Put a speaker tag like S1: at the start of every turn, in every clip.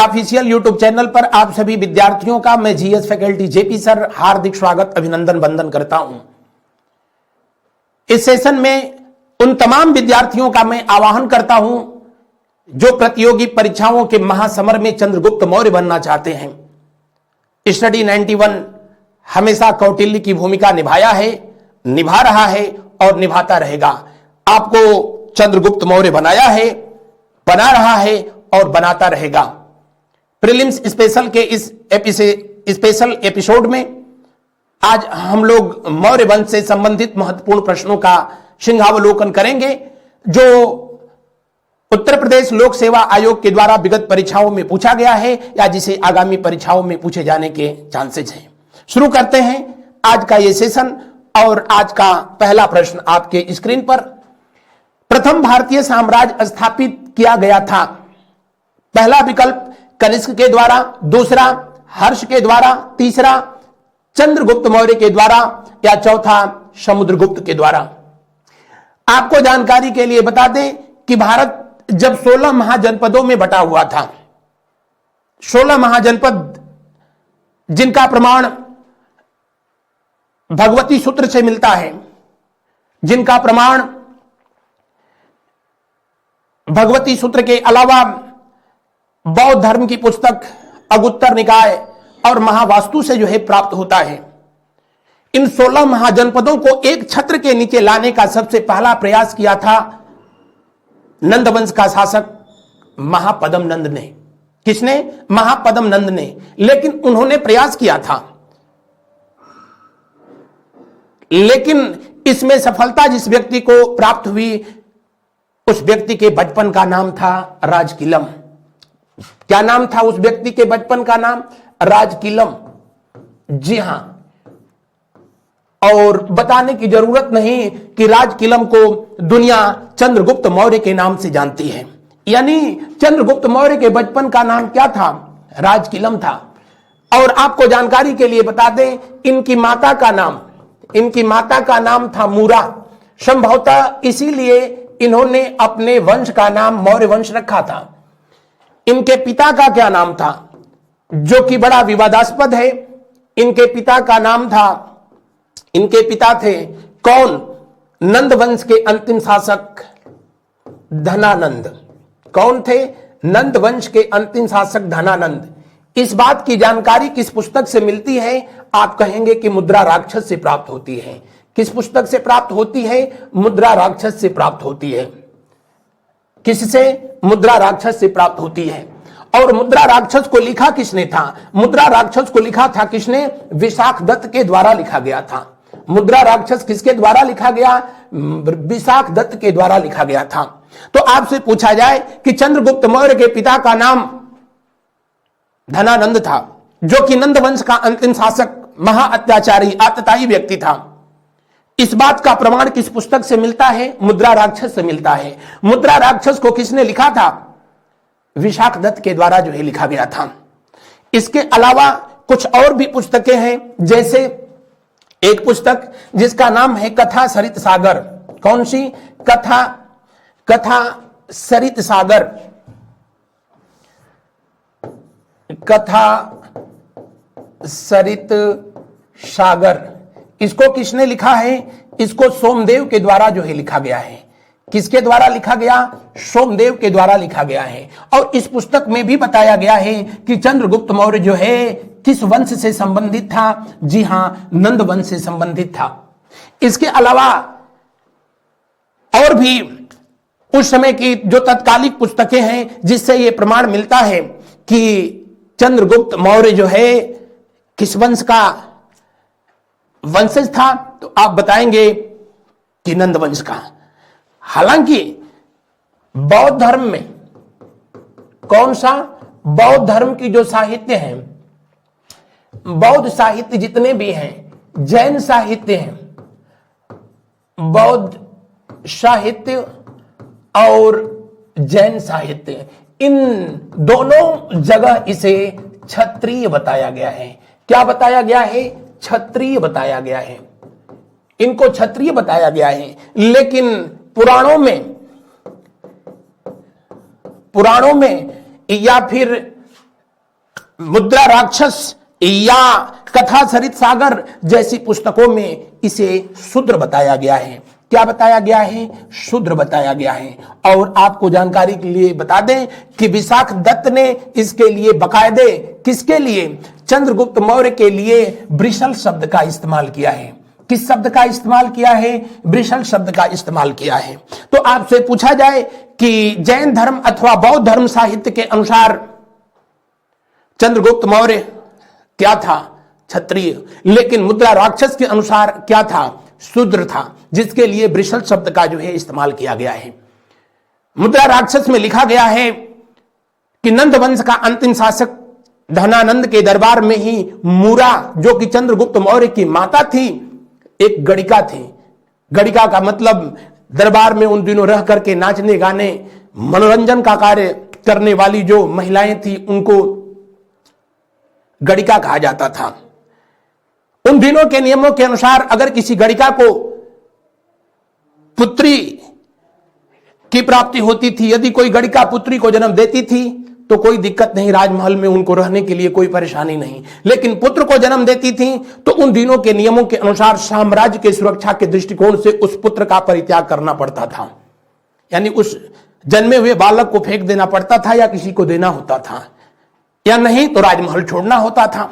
S1: Official YouTube channel पर आप सभी विद्यार्थियों का मैं जीएस फैकल्टी जेपी सर हार्दिक स्वागत अभिनंदन वंदन करता हूं। इस सेशन में उन तमाम विद्यार्थियों का मैं आह्वान करता हूं जो प्रतियोगी परीक्षाओं के महासमर में चंद्रगुप्त मौर्य बनना चाहते हैं। स्टडी 91 हमेशा कौटिल्य की भूमिका निभाया है, निभा रहा है और निभाता रहेगा। आपको चंद्रगुप्त मौर्य बनाया है, बना रहा है और बनाता रहेगा। प्रीलिम्स स्पेशल के इस स्पेशल एपिसोड में आज हम लोग मौर्य वंश से संबंधित महत्वपूर्ण प्रश्नों का सिंहावलोकन करेंगे जो उत्तर प्रदेश लोक सेवा आयोग के द्वारा विगत परीक्षाओं में पूछा गया है या जिसे आगामी परीक्षाओं में पूछे जाने के चांसेस हैं। शुरू करते हैं आज का ये सेशन और आज का पहला प्रश्न आपके स्क्रीन पर। प्रथम भारतीय साम्राज्य स्थापित किया गया था। पहला विकल्प कनिष्क के द्वारा, दूसरा हर्ष के द्वारा, तीसरा चंद्रगुप्त मौर्य के द्वारा या चौथा समुद्रगुप्त के द्वारा। आपको जानकारी के लिए बता दें कि भारत जब 16 महाजनपदों में बटा हुआ था, 16 महाजनपद जिनका प्रमाण भगवती सूत्र से मिलता है, जिनका प्रमाण भगवती सूत्र के अलावा बौद्ध धर्म की पुस्तक अगुत्तर निकाय और महावास्तु से जो है प्राप्त होता है। इन 16 महाजनपदों को एक छत्र के नीचे लाने का सबसे पहला प्रयास किया था नंद वंश का शासक महापद्म नंद ने। किसने? महापद्म नंद ने। लेकिन उन्होंने प्रयास किया था, लेकिन इसमें सफलता जिस व्यक्ति को प्राप्त हुई उस व्यक्ति के बचपन का नाम था राजकीलम। क्या नाम था उस व्यक्ति के बचपन का नाम? राजकीलम। जी हां, और बताने की जरूरत नहीं कि राजकीलम को दुनिया चंद्रगुप्त मौर्य के नाम से जानती है। यानी चंद्रगुप्त मौर्य के बचपन का नाम क्या था? राजकीलम था। और आपको जानकारी के लिए बता दें, इनकी माता का नाम था मूरा। संभवतः इसीलिए इन्होंने अपने वंश का नाम मौर्य वंश रखा था। इनके पिता का क्या नाम था, जो कि बड़ा विवादास्पद है? इनके पिता का नाम था, इनके पिता थे कौन? नंद वंश के अंतिम शासक धनानंद। कौन थे? नंद वंश के अंतिम शासक धनानंद। इस बात की जानकारी किस पुस्तक से मिलती है? आप कहेंगे कि मुद्रा राक्षस से प्राप्त होती है। किस पुस्तक से प्राप्त होती है? मुद्रा राक्षस से प्राप्त होती है। किससे? मुद्रा राक्षस से प्राप्त होती है। और मुद्रा राक्षस को लिखा किसने था? मुद्रा राक्षस को लिखा था किसने? विशाख दत्त के द्वारा लिखा गया था। मुद्रा राक्षस किसके द्वारा लिखा गया? विशाख दत्त के द्वारा लिखा गया था। तो आपसे पूछा जाए कि चंद्रगुप्त मौर्य के पिता का नाम धनानंद था, जो कि नंद वंश का अंतिम शासक महाअत्याचारी आतताई व्यक्ति था। इस बात का प्रमाण किस पुस्तक से मिलता है? मुद्रा राक्षस से मिलता है। मुद्रा राक्षस को किसने लिखा था? विशाख दत्त के द्वारा जो है लिखा गया था। इसके अलावा कुछ और भी पुस्तकें हैं, जैसे एक पुस्तक जिसका नाम है कथा सरित सागर। कौन सी? कथा सरित सागर। कथा सरित सागर, इसको किसने लिखा है? इसको सोमदेव के द्वारा जो है लिखा गया है। किसके द्वारा लिखा गया? सोमदेव के द्वारा लिखा गया है। और इस पुस्तक में भी बताया गया है कि चंद्रगुप्त मौर्य जो है किस वंश से संबंधित था? जी हां, नंद वंश से संबंधित था। इसके अलावा और भी उस समय की जो तत्कालिक पुस्तकें हैं जिससे यह प्रमाण मिलता है कि चंद्रगुप्त मौर्य जो है किस वंश का वंशज था, तो आप बताएंगे कि नंद वंश का। हालांकि बौद्ध धर्म में कौन सा? बौद्ध धर्म की जो साहित्य है, बौद्ध साहित्य जितने भी हैं, जैन साहित्य हैं, बौद्ध साहित्य और जैन साहित्य, इन दोनों जगह इसे क्षत्रिय बताया गया है। क्या बताया गया है? क्षत्रिय बताया गया है। इनको क्षत्रिय बताया गया है। लेकिन पुराणों में या फिर मुद्रा राक्षस या कथा सरित सागर जैसी पुस्तकों में इसे शूद्र बताया गया है। क्या बताया गया है? शूद्र बताया गया है। और आपको जानकारी के लिए बता दें कि विशाख दत्त ने इसके लिए बकायदे किसके लिए? चंद्रगुप्त मौर्य के लिए वृषल शब्द का इस्तेमाल किया है। किस शब्द का इस्तेमाल किया है? वृषल शब्द का इस्तेमाल किया है। तो आपसे पूछा जाए कि जैन धर्म अथवा बौद्ध धर्म साहित्य के अनुसार चंद्रगुप्त मौर्य क्या था? क्षत्रिय। लेकिन मुद्रा राक्षस के अनुसार क्या था? शूद्र था, जिसके लिए वृषल शब्द का जो है इस्तेमाल किया गया है। मुद्रा राक्षस में लिखा गया है कि नंद वंश का अंतिम शासक धनानंद के दरबार में ही मूरा, जो कि चंद्रगुप्त मौर्य की माता थी, एक गणिका थी। गणिका का मतलब दरबार में उन दिनों रह करके नाचने गाने मनोरंजन का कार्य करने वाली जो महिलाएं थी, उनको गणिका कहा जाता था। उन दिनों के नियमों के अनुसार अगर किसी गणिका को पुत्री की प्राप्ति होती थी, यदि कोई गणिका पुत्री को जन्म देती थी तो कोई दिक्कत नहीं, राजमहल में उनको रहने के लिए कोई परेशानी नहीं। लेकिन पुत्र को जन्म देती थी तो उन दिनों के नियमों के अनुसार साम्राज्य के सुरक्षा के दृष्टिकोण से उस पुत्र का परित्याग करना पड़ता था, यानी उस जन्मे हुए बालक को फेंक देना पड़ता था या किसी को देना होता था, या नहीं तो राजमहल छोड़ना होता था।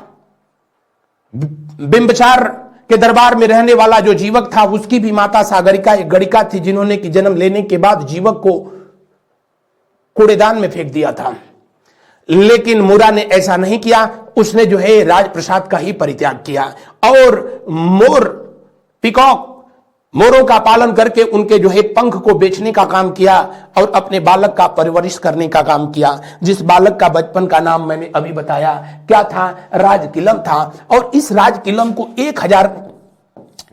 S1: बिंबचार के दरबार में रहने वाला जो जीवक था, उसकी भी माता सागरिका एक गणिका थी, जिन्होंने कि जन्म लेने के बाद जीवक को कूड़ेदान में फेंक दिया था। लेकिन मूरा ने ऐसा नहीं किया, उसने जो है राजप्रसाद का ही परित्याग किया और पीकॉक मोरों का पालन करके उनके जो है पंख को बेचने का काम किया और अपने बालक का परवरिश करने का काम किया। जिस बालक का बचपन का नाम मैंने अभी बताया क्या था? राजकिलम था। और इस राजकिलम को 1000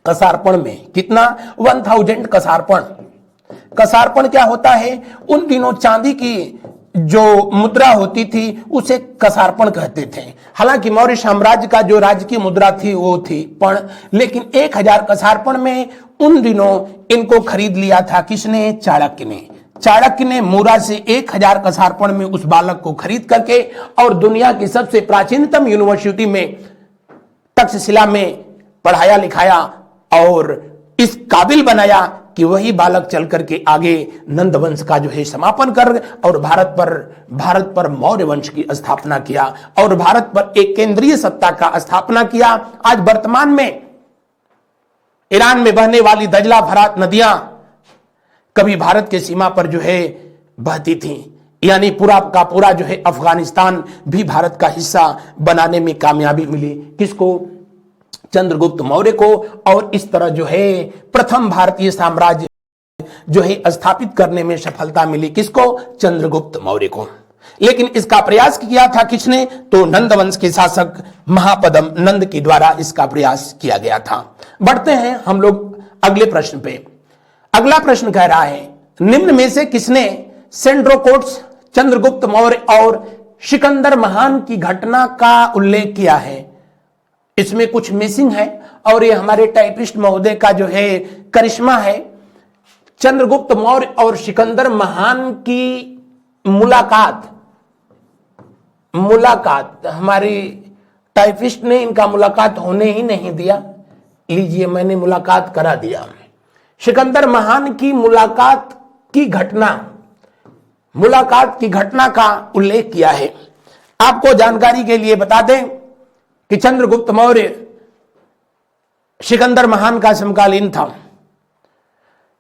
S1: कसारपण में, कितना? 1000 कसारपण। कसारपण क्या होता है? उन दिनों चांदी की जो मुद्रा होती थी उसे कसारपण कहते थे। हालांकि मौर्य साम्राज्य का जो राजकीय मुद्रा थी वो थी पण, लेकिन 1000 कसारपण में उन दिनों इनको खरीद लिया था। किसने? चाणक्य ने। चाणक्य ने मूरा से 1000 कसारपण में उस बालक को खरीद करके और दुनिया की सबसे प्राचीनतम यूनिवर्सिटी में तक्षशिला में पढ़ाया लिखाया और इस काबिल बनाया कि वही बालक चल करके आगे नंद वंश का जो है समापन कर और भारत पर मौर्य वंश की स्थापना किया और भारत पर एक केंद्रीय सत्ता का स्थापना किया। आज वर्तमान में ईरान में बहने वाली दजला फरात नदियां कभी भारत के सीमा पर जो है बहती थी, यानी पूरा का पूरा जो है अफगानिस्तान भी भारत का हिस्सा बनाने में कामयाबी मिली। किसको? चंद्रगुप्त मौर्य को। और इस तरह जो है प्रथम भारतीय साम्राज्य जो है स्थापित करने में सफलता मिली। किसको? चंद्रगुप्त मौर्य को। लेकिन इसका प्रयास किया था किसने? तो नंद वंश के शासक महापदम नंद के द्वारा इसका प्रयास किया गया था। बढ़ते हैं हम लोग अगले प्रश्न पे। अगला प्रश्न कह रहा है, निम्न में से किसने सेंड्रोकोट्स, चंद्रगुप्त मौर्य और सिकंदर महान की घटना का उल्लेख किया है? इसमें कुछ मिसिंग है और ये हमारे टाइपिस्ट महोदय का जो है करिश्मा है। चंद्रगुप्त मौर्य और सिकंदर महान की मुलाकात हमारी टाइपिस्ट ने इनका मुलाकात होने ही नहीं दिया। लीजिए, मैंने मुलाकात करा दिया। सिकंदर महान की मुलाकात की घटना का उल्लेख किया है। आपको जानकारी के लिए बता दें कि चंद्रगुप्त मौर्य सिकंदर महान का समकालीन था।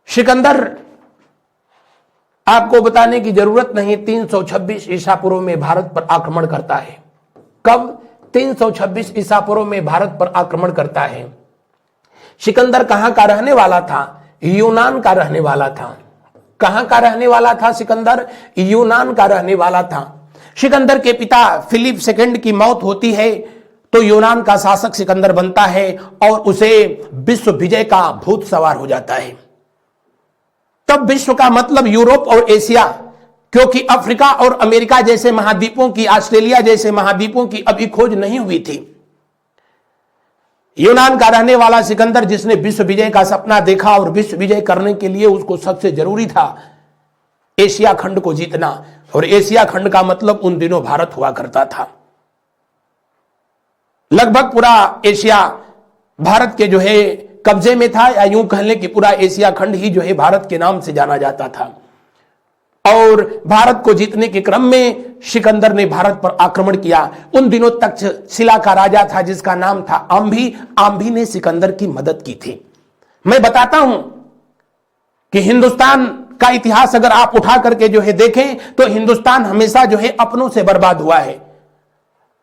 S1: सिकंदर, आपको बताने की जरूरत नहीं, 326 ईसा पूर्व में भारत पर आक्रमण करता है। कब? 326 ईसा पूर्व में भारत पर आक्रमण करता है। सिकंदर कहां का रहने वाला था? यूनान का रहने वाला था। कहां का रहने वाला था सिकंदर? यूनान का रहने वाला था। सिकंदर के पिता फिलिप सेकंड की मौत होती है तो यूनान का शासक सिकंदर बनता है और उसे विश्व विजय का भूत सवार हो जाता है। तब विश्व का मतलब यूरोप और एशिया, क्योंकि अफ्रीका और अमेरिका जैसे महाद्वीपों की, ऑस्ट्रेलिया जैसे महाद्वीपों की अभी खोज नहीं हुई थी। यूनान का रहने वाला सिकंदर, जिसने विश्व विजय का सपना देखा और विश्व विजय करने के लिए उसको सबसे जरूरी था एशिया खंड को जीतना, और एशिया खंड का मतलब उन दिनों भारत हुआ करता था। लगभग पूरा एशिया भारत के जो है कब्जे में था, या यूं कह लें कि पूरा एशिया खंड ही जो है भारत के नाम से जाना जाता था। और भारत को जीतने के क्रम में सिकंदर ने भारत पर आक्रमण किया। उन दिनों तक्षशिला का राजा था जिसका नाम था आंभी। आंभी ने सिकंदर की मदद की थी। मैं बताता हूं कि हिंदुस्तान का इतिहास अगर आप उठा करके जो है देखें तो हिंदुस्तान हमेशा जो है अपनों से बर्बाद हुआ है,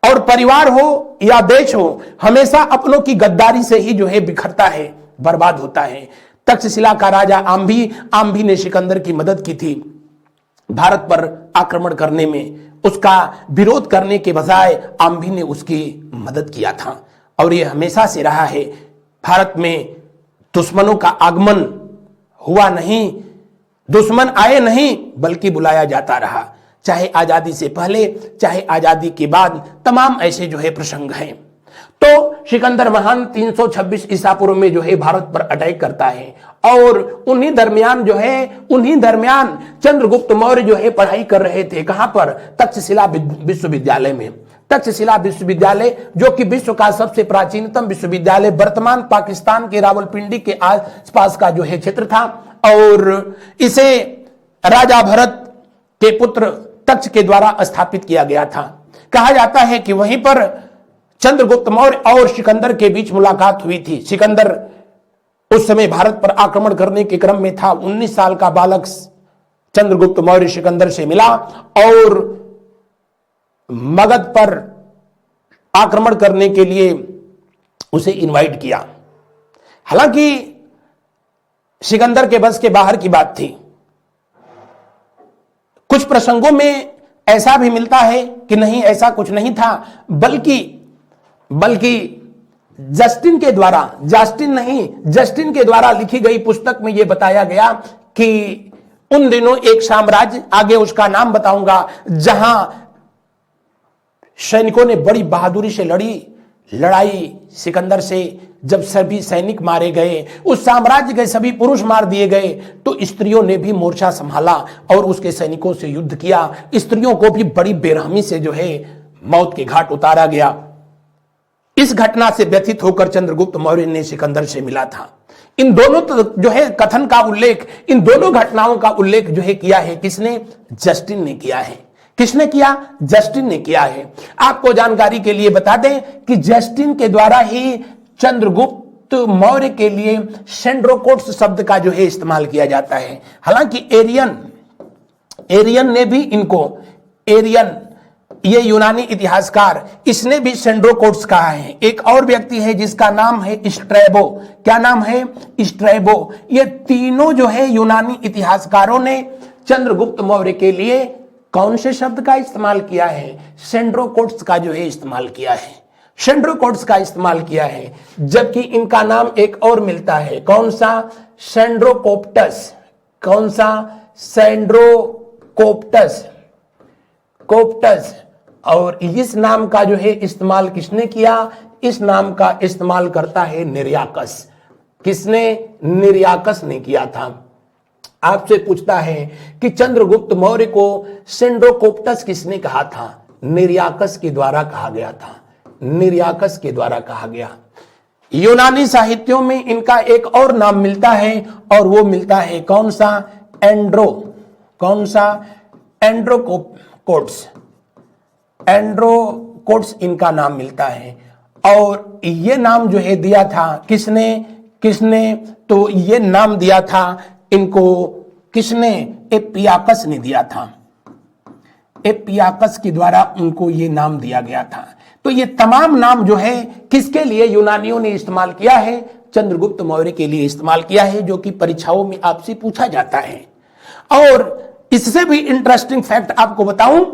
S1: और परिवार हो या देश हो हमेशा अपनों की गद्दारी से ही जो है बिखरता है, बर्बाद होता है। तक्षशिला का राजा आंभी ने सिकंदर की मदद की थी भारत पर आक्रमण करने में। उसका विरोध करने के बजाय आंभी ने उसकी मदद किया था, और यह हमेशा से रहा है। भारत में दुश्मनों का आगमन हुआ नहीं, दुश्मन आए नहीं, बल्कि बुलाया जाता रहा। चाहे आजादी से पहले चाहे आजादी के बाद तमाम ऐसे जो है प्रसंग हैं। तो सिकंदर महान 326 ईसा पूर्व में जो है भारत पर अटैक करता है, और उन्हीं दरमियान चंद्रगुप्त मौर्य जो है पढ़ाई कर रहे थे। कहां पर? तक्षशिला विश्वविद्यालय में। तक्षशिला विश्वविद्यालय जो कि विश्व का सबसे प्राचीनतम विश्वविद्यालय वर्तमान पाकिस्तान के रावलपिंडी के आसपास का जो है क्षेत्र था, और इसे राजा भरत के पुत्र तक्ष के द्वारा स्थापित किया गया था। कहा जाता है कि वहीं पर चंद्रगुप्त मौर्य और सिकंदर के बीच मुलाकात हुई थी। सिकंदर उस समय भारत पर आक्रमण करने के क्रम में था। 19 साल का बालक चंद्रगुप्त मौर्य सिकंदर से मिला और मगध पर आक्रमण करने के लिए उसे इनवाइट किया। हालांकि सिकंदर के बस के बाहर की बात थी। कुछ प्रसंगों में ऐसा भी मिलता है कि नहीं, ऐसा कुछ नहीं था, बल्कि जस्टिन के द्वारा लिखी गई पुस्तक में यह बताया गया कि उन दिनों एक साम्राज्य, आगे उसका नाम बताऊंगा, जहां सैनिकों ने बड़ी बहादुरी से लड़ाई सिकंदर से। जब सभी सैनिक मारे गए, उस साम्राज्य के सभी पुरुष मार दिए गए, तो स्त्रियों ने भी मोर्चा संभाला और उसके सैनिकों से युद्ध किया। स्त्रियों को भी बड़ी बेरहमी से जो है मौत के घाट उतारा गया। इस घटना से व्यथित होकर चंद्रगुप्त मौर्य ने सिकंदर से मिला था। इन दोनों जो है कथन का उल्लेख, इन दोनों घटनाओं का उल्लेख जो है किया है किसने? जस्टिन ने किया है। किसने किया? जस्टिन ने किया है। आपको जानकारी के लिए बता दें कि जस्टिन के द्वारा ही चंद्रगुप्त मौर्य के लिए सेंड्रोकोट्स शब्द का जो है इस्तेमाल किया जाता है। हालांकि एरियन ने भी इनको, ये यूनानी इतिहासकार, इसने भी सेंड्रोकोट्स कहा है। एक और व्यक्ति है जिसका नाम है स्ट्रैबो। क्या नाम है? स्ट्रैबो। ये तीनों जो है यूनानी इतिहासकारों ने चंद्रगुप्त मौर्य के लिए कौन से शब्द का इस्तेमाल किया है? सेंड्रोकोट्स का जो है इस्तेमाल किया है। सेंड्रोकोट्स का इस्तेमाल किया है। जबकि इनका नाम एक और मिलता है। कौन सा? सेंड्रोकोप्टस। कौन सा? सेंड्रोकोप्टस। और इस नाम का जो है इस्तेमाल किसने किया? इस नाम का इस्तेमाल करता है निर्याकस। किसने? निर्याकस ने किया था। आपसे पूछता है कि चंद्रगुप्त मौर्य को सेंड्रोकोप्टस किसने कहा था? निर्याकस के द्वारा कहा गया था। निर्याकस के द्वारा कहा गया। यूनानी साहित्यों में इनका एक और नाम मिलता है, और वो मिलता है कौन सा? एंड्रोकोट्स इनका नाम मिलता है। और ये नाम जो है दिया था किसने? तो ये नाम दिया था इनको किसने? एपियाकस ने दिया था। एपियाकस के द्वारा उनको ये नाम दिया गया था। तो ये तमाम नाम जो है किसके लिए यूनानियों ने इस्तेमाल किया है? चंद्रगुप्त मौर्य के लिए इस्तेमाल किया है, जो कि परीक्षाओं में आपसे पूछा जाता है। और इससे भी इंटरेस्टिंग फैक्ट आपको बताऊं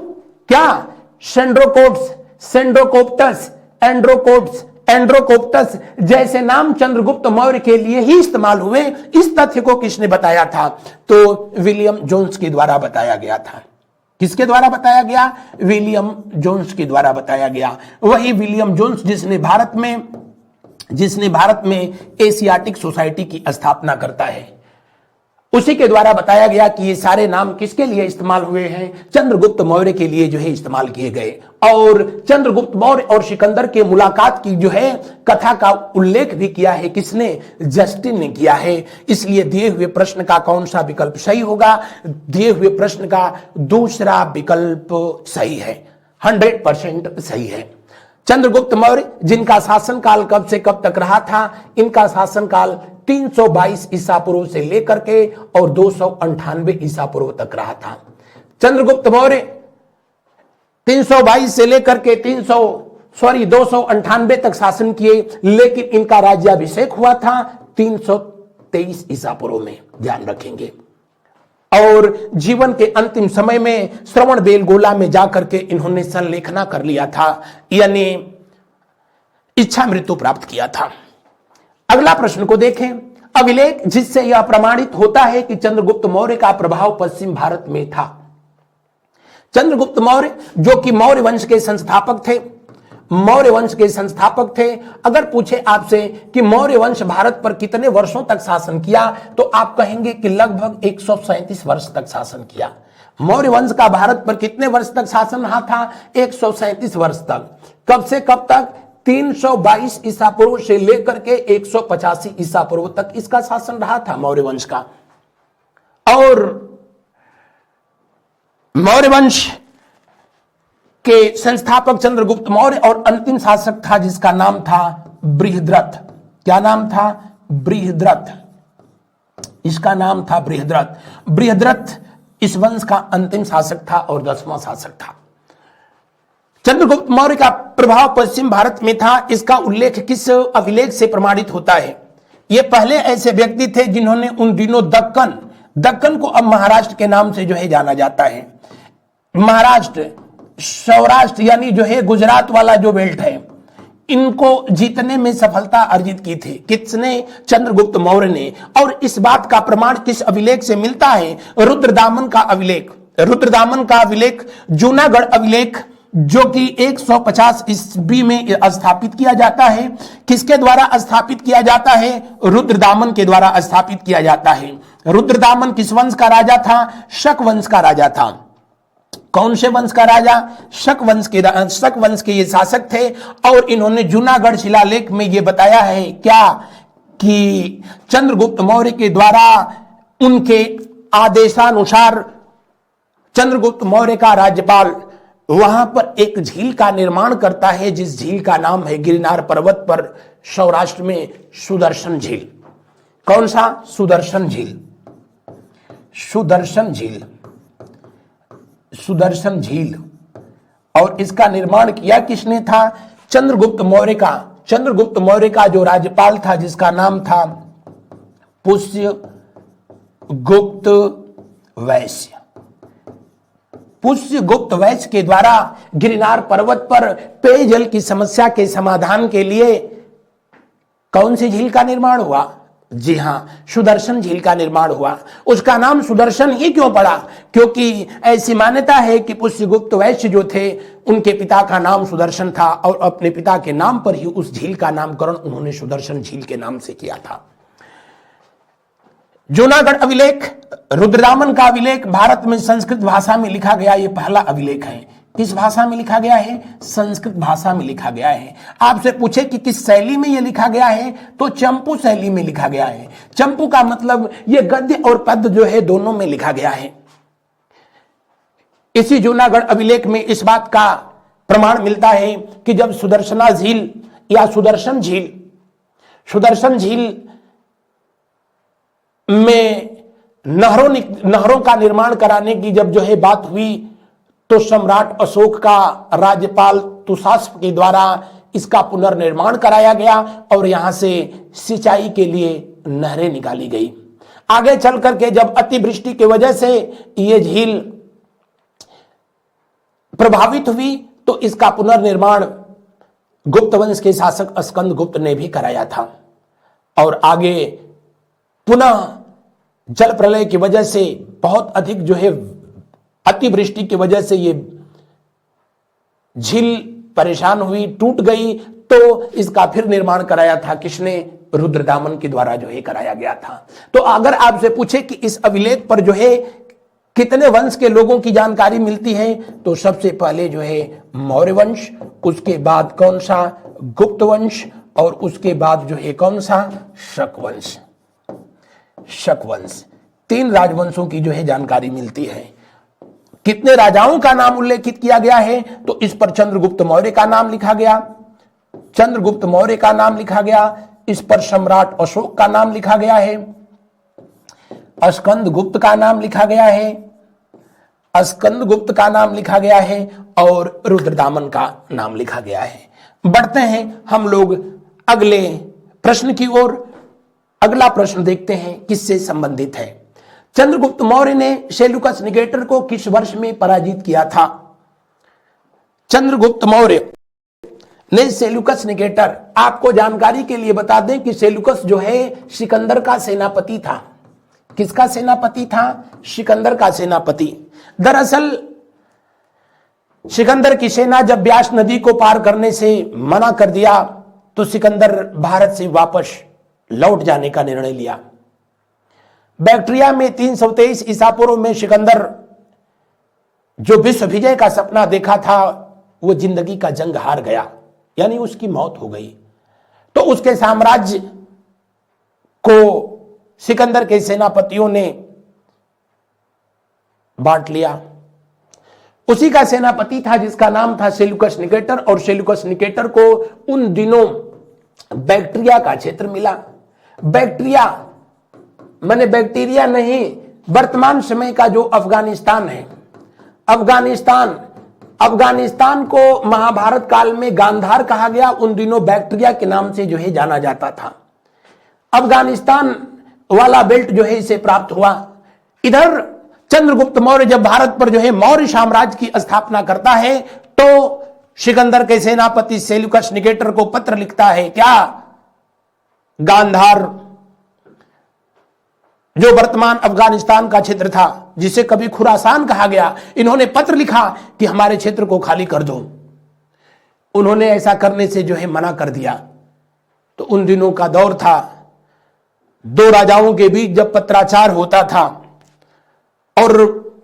S1: क्या? सेंड्रोकोप्टस, एंड्रोकोप्टस जैसे नाम चंद्रगुप्त मौर्य के लिए ही इस्तेमाल हुए। इस तथ्य को किसने बताया था? तो विलियम जोन्स के द्वारा बताया गया था। किसके द्वारा बताया गया? विलियम जोन्स के द्वारा बताया गया। वही विलियम जोन्स जिसने भारत में एशियाटिक सोसाइटी की स्थापना करता है। उसी के द्वारा बताया गया कि ये सारे नाम किसके लिए इस्तेमाल हुए हैं, चंद्रगुप्त मौर्य के लिए जो है इस्तेमाल किए गए। और चंद्रगुप्त मौर्य और सिकंदर के मुलाकात की जो है कथा का उल्लेख भी किया है किसने, जस्टिन ने किया है। इसलिए दिए हुए प्रश्न का कौन सा विकल्प सही होगा, दिए हुए प्रश्न का दूसरा विकल्प सही है, 100% सही है। चंद्रगुप्त मौर्य जिनका शासनकाल कब से कब तक रहा था, इनका शासनकाल 322 ईसा पूर्व से लेकर के और 298 ईसा पूर्व तक रहा था। चंद्रगुप्त मौर्य 322 से लेकर के 298 तक शासन किए, लेकिन इनका राज्याभिषेक हुआ था 323 ईसा पूर्व में, ध्यान रखेंगे। और जीवन के अंतिम समय में श्रवण बेलगोला में जाकर के इन्होंने संलेखना कर लिया था, यानी इच्छा मृत्यु प्राप्त किया था। अगला प्रश्न को देखें, अभिलेख जिससे यह प्रमाणित होता है कि चंद्रगुप्त मौर्य का प्रभाव पश्चिम भारत में था। चंद्रगुप्त मौर्य जो कि मौर्य वंश के संस्थापक थे, मौर्य वंश के संस्थापक थे। अगर पूछे आपसे कि मौर्य वंश भारत पर कितने वर्षों तक शासन किया, तो आप कहेंगे कि लगभग 137 वर्ष तक शासन किया। मौर्य वंश का भारत पर कितने वर्ष तक शासन रहा था, 137 वर्ष तक। कब से कब तक, 322 ईसा पूर्व से लेकर के 185 ईसा पूर्व तक इसका शासन रहा था मौर्य वंश का। और मौर्य वंश के संस्थापक चंद्रगुप्त मौर्य और अंतिम शासक था जिसका नाम था बृहद्रथ। क्या नाम था, बृहद्रथ। इसका नाम था बृहद्रथ। बृहद्रथ इस वंश का अंतिम शासक था और 10वां शासक था। चंद्रगुप्त मौर्य का प्रभाव पश्चिम भारत में था, इसका उल्लेख किस अभिलेख से प्रमाणित होता है। ये पहले ऐसे व्यक्ति थे जिन्होंने उन दिनों दक्कन को अब महाराष्ट्र के नाम से जो है जाना जाता है। महाराष्ट्र, सौराष्ट्र यानी जो है गुजरात वाला जो बेल्ट है, इनको जीतने में सफलता अर्जित की थी किसने, चंद्रगुप्त मौर्य ने। और इस बात का प्रमाण किस अभिलेख से मिलता है, रुद्रदामन का अभिलेख। रुद्रदामन का अभिलेख जूनागढ़ अभिलेख जो कि 150 ईस्वी में स्थापित किया जाता है। किसके द्वारा स्थापित किया जाता है, रुद्रदामन के द्वारा स्थापित किया जाता है। रुद्रदामन किस वंश का राजा था, शक वंश का राजा था। कौन से वंश का राजा, शक वंश के ये शासक थे। और इन्होंने जूनागढ़ शिलालेख में ये बताया है क्या, कि चंद्रगुप्त मौर्य के द्वारा उनके आदेशानुसार चंद्रगुप्त मौर्य का राज्यपाल वहां पर एक झील का निर्माण करता है, जिस झील का नाम है गिरनार पर्वत पर सौराष्ट्र में सुदर्शन झील। कौन सा, सुदर्शन झील। सुदर्शन झील, सुदर्शन झील। और इसका निर्माण किया किसने था, चंद्रगुप्त मौर्य का। चंद्रगुप्त मौर्य का जो राज्यपाल था जिसका नाम था पुष्यगुप्त वैश्य। पुष्यगुप्त वैश्य के द्वारा गिरनार पर्वत पर पेयजल की समस्या के समाधान के लिए कौन सी झील का निर्माण हुआ, जी हां, सुदर्शन झील का निर्माण हुआ। उसका नाम सुदर्शन ही क्यों पड़ा, क्योंकि ऐसी मान्यता है कि पुष्यगुप्त वैश्य जो थे उनके पिता का नाम सुदर्शन था और अपने पिता के नाम पर ही उस झील का नामकरण उन्होंने सुदर्शन झील के नाम से किया था। जूनागढ़ अभिलेख, रुद्रदामन का अभिलेख भारत में संस्कृत भाषा में लिखा गया ये पहला अभिलेख है। किस भाषा में लिखा गया है, संस्कृत भाषा में लिखा गया है। आपसे पूछे कि किस शैली में यह लिखा गया है, तो चंपू शैली में लिखा गया है। चंपू का मतलब यह गद्य और पद्य जो है दोनों में लिखा गया है। इसी जूनागढ़ अभिलेख में इस बात का प्रमाण मिलता है कि जब सुदर्शना झील या सुदर्शन झील में नहरों का निर्माण कराने की जब जो है बात हुई, तो सम्राट अशोक का राज्यपाल तुषास्प के द्वारा इसका पुनर्निर्माण कराया गया और यहां से सिंचाई के लिए नहरें निकाली गई। आगे चल करके जब अतिवृष्टि की वजह से यह झील प्रभावित हुई, तो इसका पुनर्निर्माण गुप्त वंश के शासक स्कंद गुप्त ने भी कराया था। और आगे पुनः जल प्रलय की वजह से बहुत अधिक जो है अतिवृष्टि की वजह से ये झील परेशान हुई, टूट गई, तो इसका फिर निर्माण कराया था किसने, रुद्रदामन के द्वारा जो है कराया गया था। तो अगर आपसे पूछे कि इस अभिलेख पर जो है कितने वंश के लोगों की जानकारी मिलती है, तो सबसे पहले जो है मौर्य वंश, उसके बाद कौन सा गुप्त वंश, और उसके बाद जो है कौन सा शक वंश। शक वंश, 3 राजवंशों की जो है जानकारी मिलती है। कितने राजाओं का नाम उल्लेखित किया गया है, तो इस पर चंद्रगुप्त मौर्य का नाम लिखा गया, चंद्रगुप्त मौर्य का नाम लिखा गया, इस पर सम्राट अशोक का नाम लिखा गया है, स्कंद गुप्त का नाम लिखा गया है, स्कंद गुप्त का नाम लिखा गया है, और रुद्रदामन का नाम लिखा गया है। बढ़ते हैं हम लोग अगले प्रश्न की ओर। अगला प्रश्न देखते हैं किससे संबंधित है। चंद्रगुप्त मौर्य ने सेल्यूकस निकेटर को किस वर्ष में पराजित किया था? चंद्रगुप्त मौर्य ने सेल्यूकस निकेटर, आपको जानकारी के लिए बता दें कि सेल्यूकस जो है सिकंदर का सेनापति था। किसका सेनापति था? सिकंदर का सेनापति। दरअसल सिकंदर की सेना जब ब्यास नदी को पार करने से मना कर दिया तो सिकंदर भारत से वापस लौट जाने का निर्णय लिया। बैक्ट्रिया में 323 ईसा पूर्व में सिकंदर जो विश्व विजय का सपना देखा था वो जिंदगी का जंग हार गया, यानी उसकी मौत हो गई। तो उसके साम्राज्य को सिकंदर के सेनापतियों ने बांट लिया। उसी का सेनापति था जिसका नाम था सेल्यूकस निकेटर, और सेल्यूकस निकेटर को उन दिनों बैक्ट्रिया का क्षेत्र मिला। बैक्ट्रिया माने बैक्टीरिया नहीं, वर्तमान समय का जो अफगानिस्तान है, अफगानिस्तान को महाभारत काल में गांधार कहा गया, उन दिनों बैक्ट्रिया के नाम से जो है जाना जाता था। अफगानिस्तान वाला बेल्ट जो है इसे प्राप्त हुआ। इधर चंद्रगुप्त मौर्य जब भारत पर जो है मौर्य साम्राज्य की स्थापना करता है तो सिकंदर के सेनापति सेल्यूकस निकेटर को पत्र लिखता है। क्या? गांधार जो वर्तमान अफगानिस्तान का क्षेत्र था, जिसे कभी खुरासान कहा गया, इन्होंने पत्र लिखा कि हमारे क्षेत्र को खाली कर दो। उन्होंने ऐसा करने से जो है मना कर दिया। तो उन दिनों का दौर था, 2 राजाओं के बीच जब पत्राचार होता था और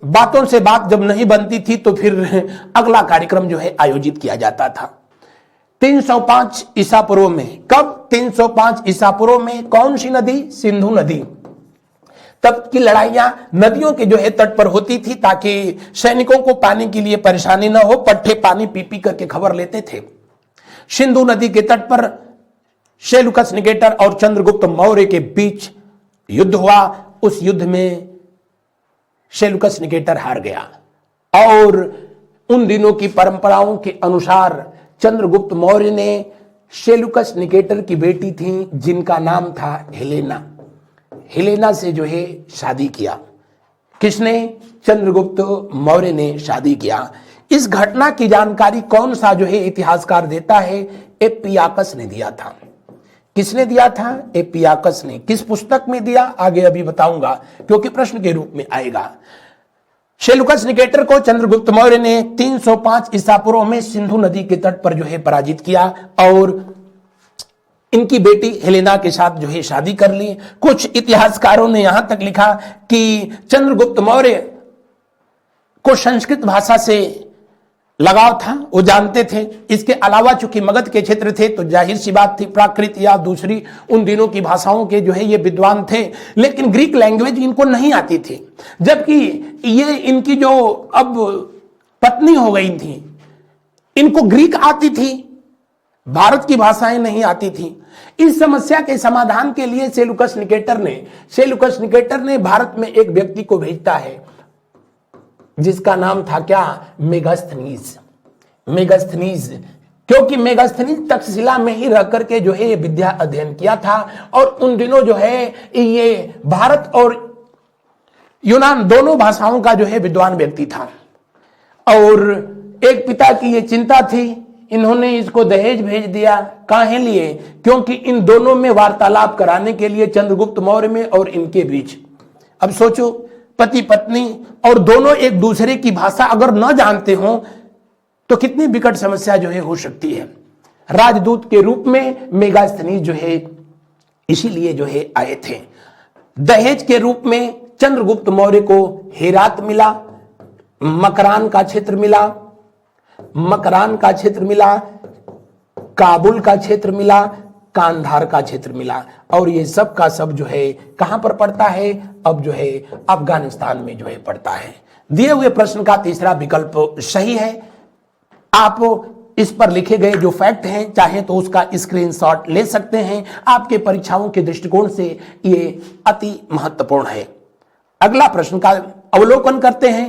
S1: बातों से बात जब नहीं बनती थी तो फिर अगला कार्यक्रम जो है आयोजित किया जाता था। 305 ईसा पूर्व में, कब? 305 ईसा पूर्व में कौन सी नदी? सिंधु नदी। तब की लड़ाइयां नदियों के जो है तट पर होती थी ताकि सैनिकों को पानी के लिए परेशानी न हो, पट्टे पानी पी पी करके खबर लेते थे। सिंधु नदी के तट पर सेल्यूकस निकेटर और चंद्रगुप्त मौर्य के बीच युद्ध हुआ। उस युद्ध में सेल्यूकस निकेटर हार गया और उन दिनों की परंपराओं के अनुसार चंद्रगुप्त मौर्य ने सेल्यूकस निकेटर की बेटी थी जिनका नाम था हेलेना, हेलेना से जो है शादी किया। किसने? चंद्रगुप्त मौर्य ने शादी किया। इस घटना की जानकारी कौन सा जो है इतिहासकार देता है? एपियाकस ने दिया था। किसने दिया था? एपियाकस ने। किस पुस्तक में दिया? आगे अभी बताऊंगा क्योंकि प्रश्न के रूप में आएगा। सेल्यूकस निकेटर को चंद्रगुप्त मौर्य ने 305 ईसा पूर्व में सिंधु नदी के तट पर जो है पराजित किया और इनकी बेटी हेलेना के साथ जो है शादी कर ली। कुछ इतिहासकारों ने यहां तक लिखा कि चंद्रगुप्त मौर्य को संस्कृत भाषा से लगाव था, वो जानते थे। इसके अलावा चूंकि मगध के क्षेत्र थे तो जाहिर सी बात थी प्राकृत या दूसरी उन दिनों की भाषाओं के जो है ये विद्वान थे, लेकिन ग्रीक लैंग्वेज इनको नहीं आती थी। जबकि ये इनकी जो अब पत्नी हो गई थी, इनको ग्रीक आती थी, भारत की भाषाएं नहीं आती थी। इस समस्या के समाधान के लिए सेल्यूकस निकेटर ने भारत में एक व्यक्ति को भेजता है जिसका नाम था क्या? मेगास्थनीज। क्योंकि मेगास्थनीज तक्षशिला में ही रह करके जो है ये विद्या अध्ययन किया था और उन दिनों जो है ये भारत और यूनान दोनों भाषाओं का जो है विद्वान व्यक्ति था। और एक पिता की ये चिंता थी, इन्होंने इसको दहेज भेज दिया। काहे लिए? क्योंकि इन दोनों में वार्तालाप कराने के लिए, चंद्रगुप्त मौर्य में और इनके बीच। अब सोचो, पति पत्नी और दोनों एक दूसरे की भाषा अगर न जानते हो तो कितनी विकट समस्या जो है हो सकती है। राजदूत के रूप में मेगास्थनीज जो है इसीलिए जो है आए थे। दहेज के रूप में चंद्रगुप्त मौर्य को हेरात मिला, मकरान का क्षेत्र मिला, मकरान का क्षेत्र मिला, काबुल का क्षेत्र मिला, कांधार का क्षेत्र मिला, और ये सब का सब जो है कहां पर पड़ता है, अब जो है अफगानिस्तान में जो है पड़ता है। दिए हुए प्रश्न का तीसरा विकल्प सही है। आप इस पर लिखे गए जो फैक्ट हैं चाहे तो उसका स्क्रीनशॉट ले सकते हैं, आपके परीक्षाओं के दृष्टिकोण से ये अति महत्वपूर्ण है। अगला प्रश्न का अवलोकन करते हैं।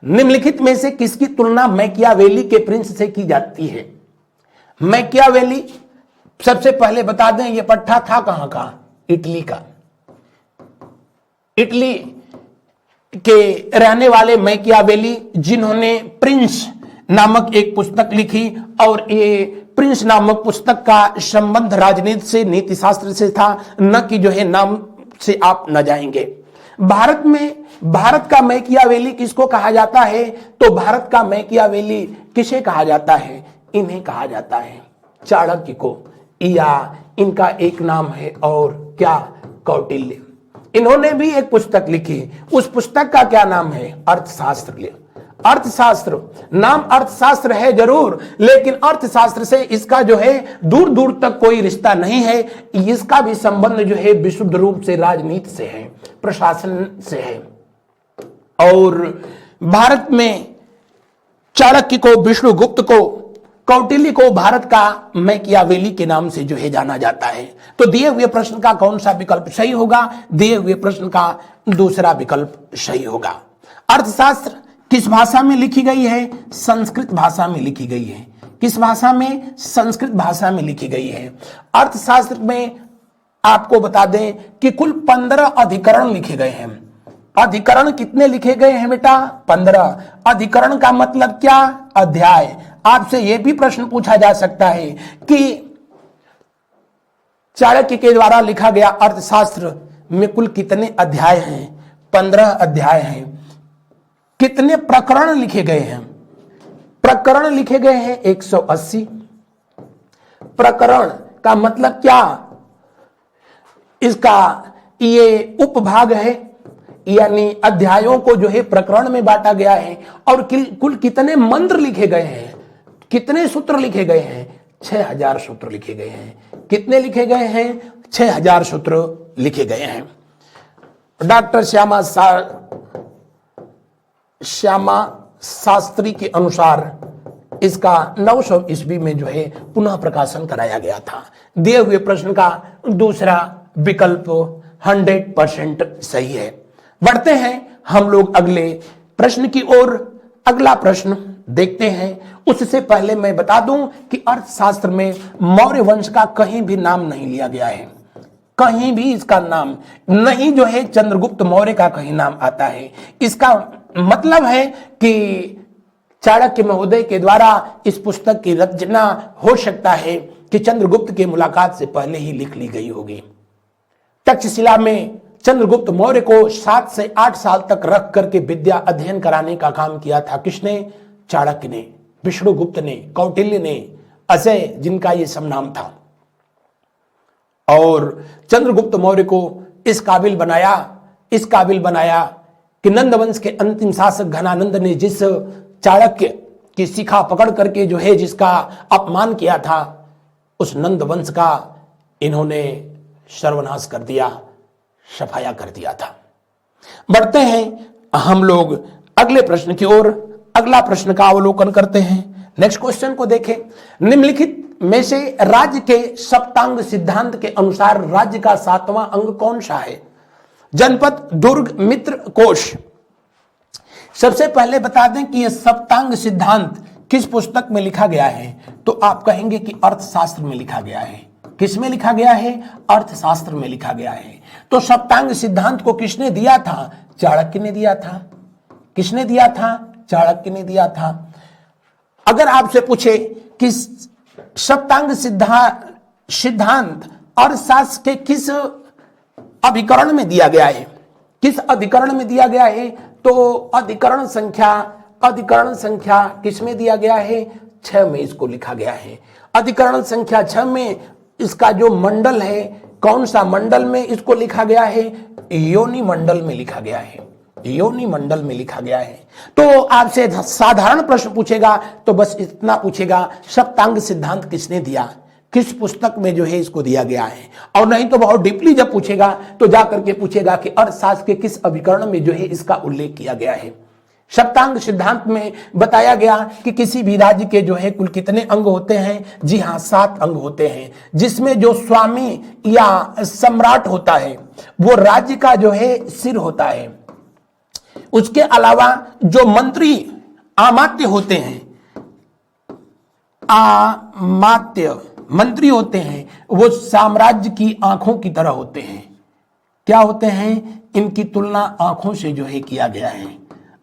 S1: निम्नलिखित में से किसकी तुलना मैकियावेली के प्रिंस से की जाती है? मैकियावेली, सबसे पहले बता दें यह पट्टा था कहां का? इटली का। इटली के रहने वाले मैकियावेली, जिन्होंने प्रिंस नामक एक पुस्तक लिखी, और ये प्रिंस नामक पुस्तक का संबंध राजनीति से, नीति शास्त्र से था, न कि जो है नाम से आप न जाएंगे। भारत में भारत का मैकियावेली किसको कहा जाता है? तो भारत का मैकियावेली किसे कहा जाता है? इन्हें कहा जाता है चाणक्य को, या इनका एक नाम है और क्या, कौटिल्य। इन्होंने भी एक पुस्तक लिखी, उस पुस्तक का क्या नाम है? अर्थशास्त्र। अर्थशास्त्र, नाम अर्थशास्त्र है जरूर, लेकिन अर्थशास्त्र से इसका जो है दूर दूर तक कोई रिश्ता नहीं है। इसका भी संबंध जो है विशुद्ध रूप से राजनीति से है, प्रशासन से है। और भारत में चाणक्य को, विष्णुगुप्त को, कौटिल्य को भारत का मैकियावेली के नाम से जो है जाना जाता है। तो दिए हुए प्रश्न का कौन सा विकल्प सही होगा? दिए हुए प्रश्न का दूसरा विकल्प सही होगा। अर्थशास्त्र किस भाषा में लिखी गई है? संस्कृत भाषा में लिखी गई है। किस भाषा में? संस्कृत भाषा में लिखी गई है। अर्थशास्त्र में आपको बता दें कि कुल 15 अधिकरण लिखे गए हैं। अधिकरण कितने लिखे गए हैं बेटा? 15। अधिकरण का मतलब क्या? अध्याय। आपसे यह भी प्रश्न पूछा जा सकता है कि चाणक्य के द्वारा लिखा गया अर्थशास्त्र में कुल कितने अध्याय हैं? 15 अध्याय हैं। कितने प्रकरण लिखे गए हैं? प्रकरण लिखे गए हैं 180। प्रकरण का मतलब क्या? इसका ये उपभाग है, यानी अध्यायों को जो है प्रकरण में बांटा गया है। और कुल कितने मंत्र लिखे गए हैं? कितने सूत्र लिखे गए हैं? 6000 सूत्र लिखे गए हैं। कितने लिखे गए हैं? 6000 सूत्र लिखे गए हैं। डॉक्टर श्यामा शास्त्री के अनुसार इसका 900 ईस्वी में जो है पुनः प्रकाशन कराया गया था। दिए हुए प्रश्न का दूसरा विकल्प 100% सही है। बढ़ते हैं हम लोग अगले प्रश्न की ओर। अगला प्रश्न देखते हैं। उससे पहले मैं बता दूं कि अर्थशास्त्र में मौर्य वंश का कहीं भी नाम नहीं लिया गया है। कहीं भी इसका नाम नहीं जो है चंद्रगुप्त मौर्य का कहीं नाम आता है। इसका मतलब है कि चाणक्य महोदय के द्वारा इस पुस्तक की रचना हो सकता है कि चंद्रगुप्त की मुलाकात से पहले ही लिख ली गई होगी। तक्षशिला में चंद्रगुप्त मौर्य को 7 से 8 साल तक रख करके विद्या अध्ययन कराने का काम किया था। किसने? चाणक्य ने, विष्णुगुप्त ने, कौटिल्य ने, अजय जिनका ये सब नाम था। और चंद्रगुप्त मौर्य को इस काबिल बनाया कि नंद वंश के अंतिम शासक घनानंद ने जिस चाणक्य की शिखा पकड़ करके जो है जिसका अपमान किया था, उस नंद वंश का इन्होंने सर्वनाश कर दिया, सफाया कर दिया था। बढ़ते हैं हम लोग अगले प्रश्न की ओर। अगला प्रश्न का अवलोकन करते हैं। नेक्स्ट क्वेश्चन को देखें। निम्नलिखित में से राज्य के सप्तांग सिद्धांत के अनुसार राज्य का 7वां अंग कौन सा है? जनपद, दुर्ग, मित्र, कोश। सबसे पहले बता दें कि यह सप्तांग सिद्धांत किस पुस्तक में लिखा गया है? तो आप कहेंगे कि अर्थशास्त्र में लिखा गया है। किस में लिखा गया है? अर्थशास्त्र में लिखा गया है। तो सप्तांग सिद्धांत को किसने दिया था? चाणक्य ने दिया था। किसने दिया था? चाणक्य ने दिया था। अगर आपसे पूछे कि सप्तांग सिद्धांत अर्थशास्त्र के किस अभिकरण में दिया गया है, किस अधिकरण में दिया गया है, तो अधिकरण संख्या किस में दिया गया है? 6 में इसको लिखा गया है। अधिकरण संख्या 6 में इसका जो मंडल है कौन सा मंडल में इसको लिखा गया है? योनि मंडल में लिखा गया है, योनि मंडल में लिखा गया है। तो आपसे साधारण प्रश्न पूछेगा तो बस इतना पूछेगा, सप्तांग सिद्धांत किसने दिया, किस पुस्तक में जो है इसको दिया गया है। और नहीं तो बहुत डीपली जब पूछेगा तो जाकर के पूछेगा कि अर्थशास्त्र के किस अभिकरण में जो है इसका उल्लेख किया गया है। सप्तांग सिद्धांत में बताया गया कि किसी भी राज्य के जो है कुल कितने अंग होते हैं? जी हाँ, 7 अंग होते हैं, जिसमें जो स्वामी या सम्राट होता है वो राज्य का जो है सिर होता है। उसके अलावा जो मंत्री अमात्य होते हैं, अमात्य मंत्री होते हैं, वो साम्राज्य की आंखों की तरह होते हैं। क्या होते हैं? इनकी तुलना आंखों से जो है किया गया है,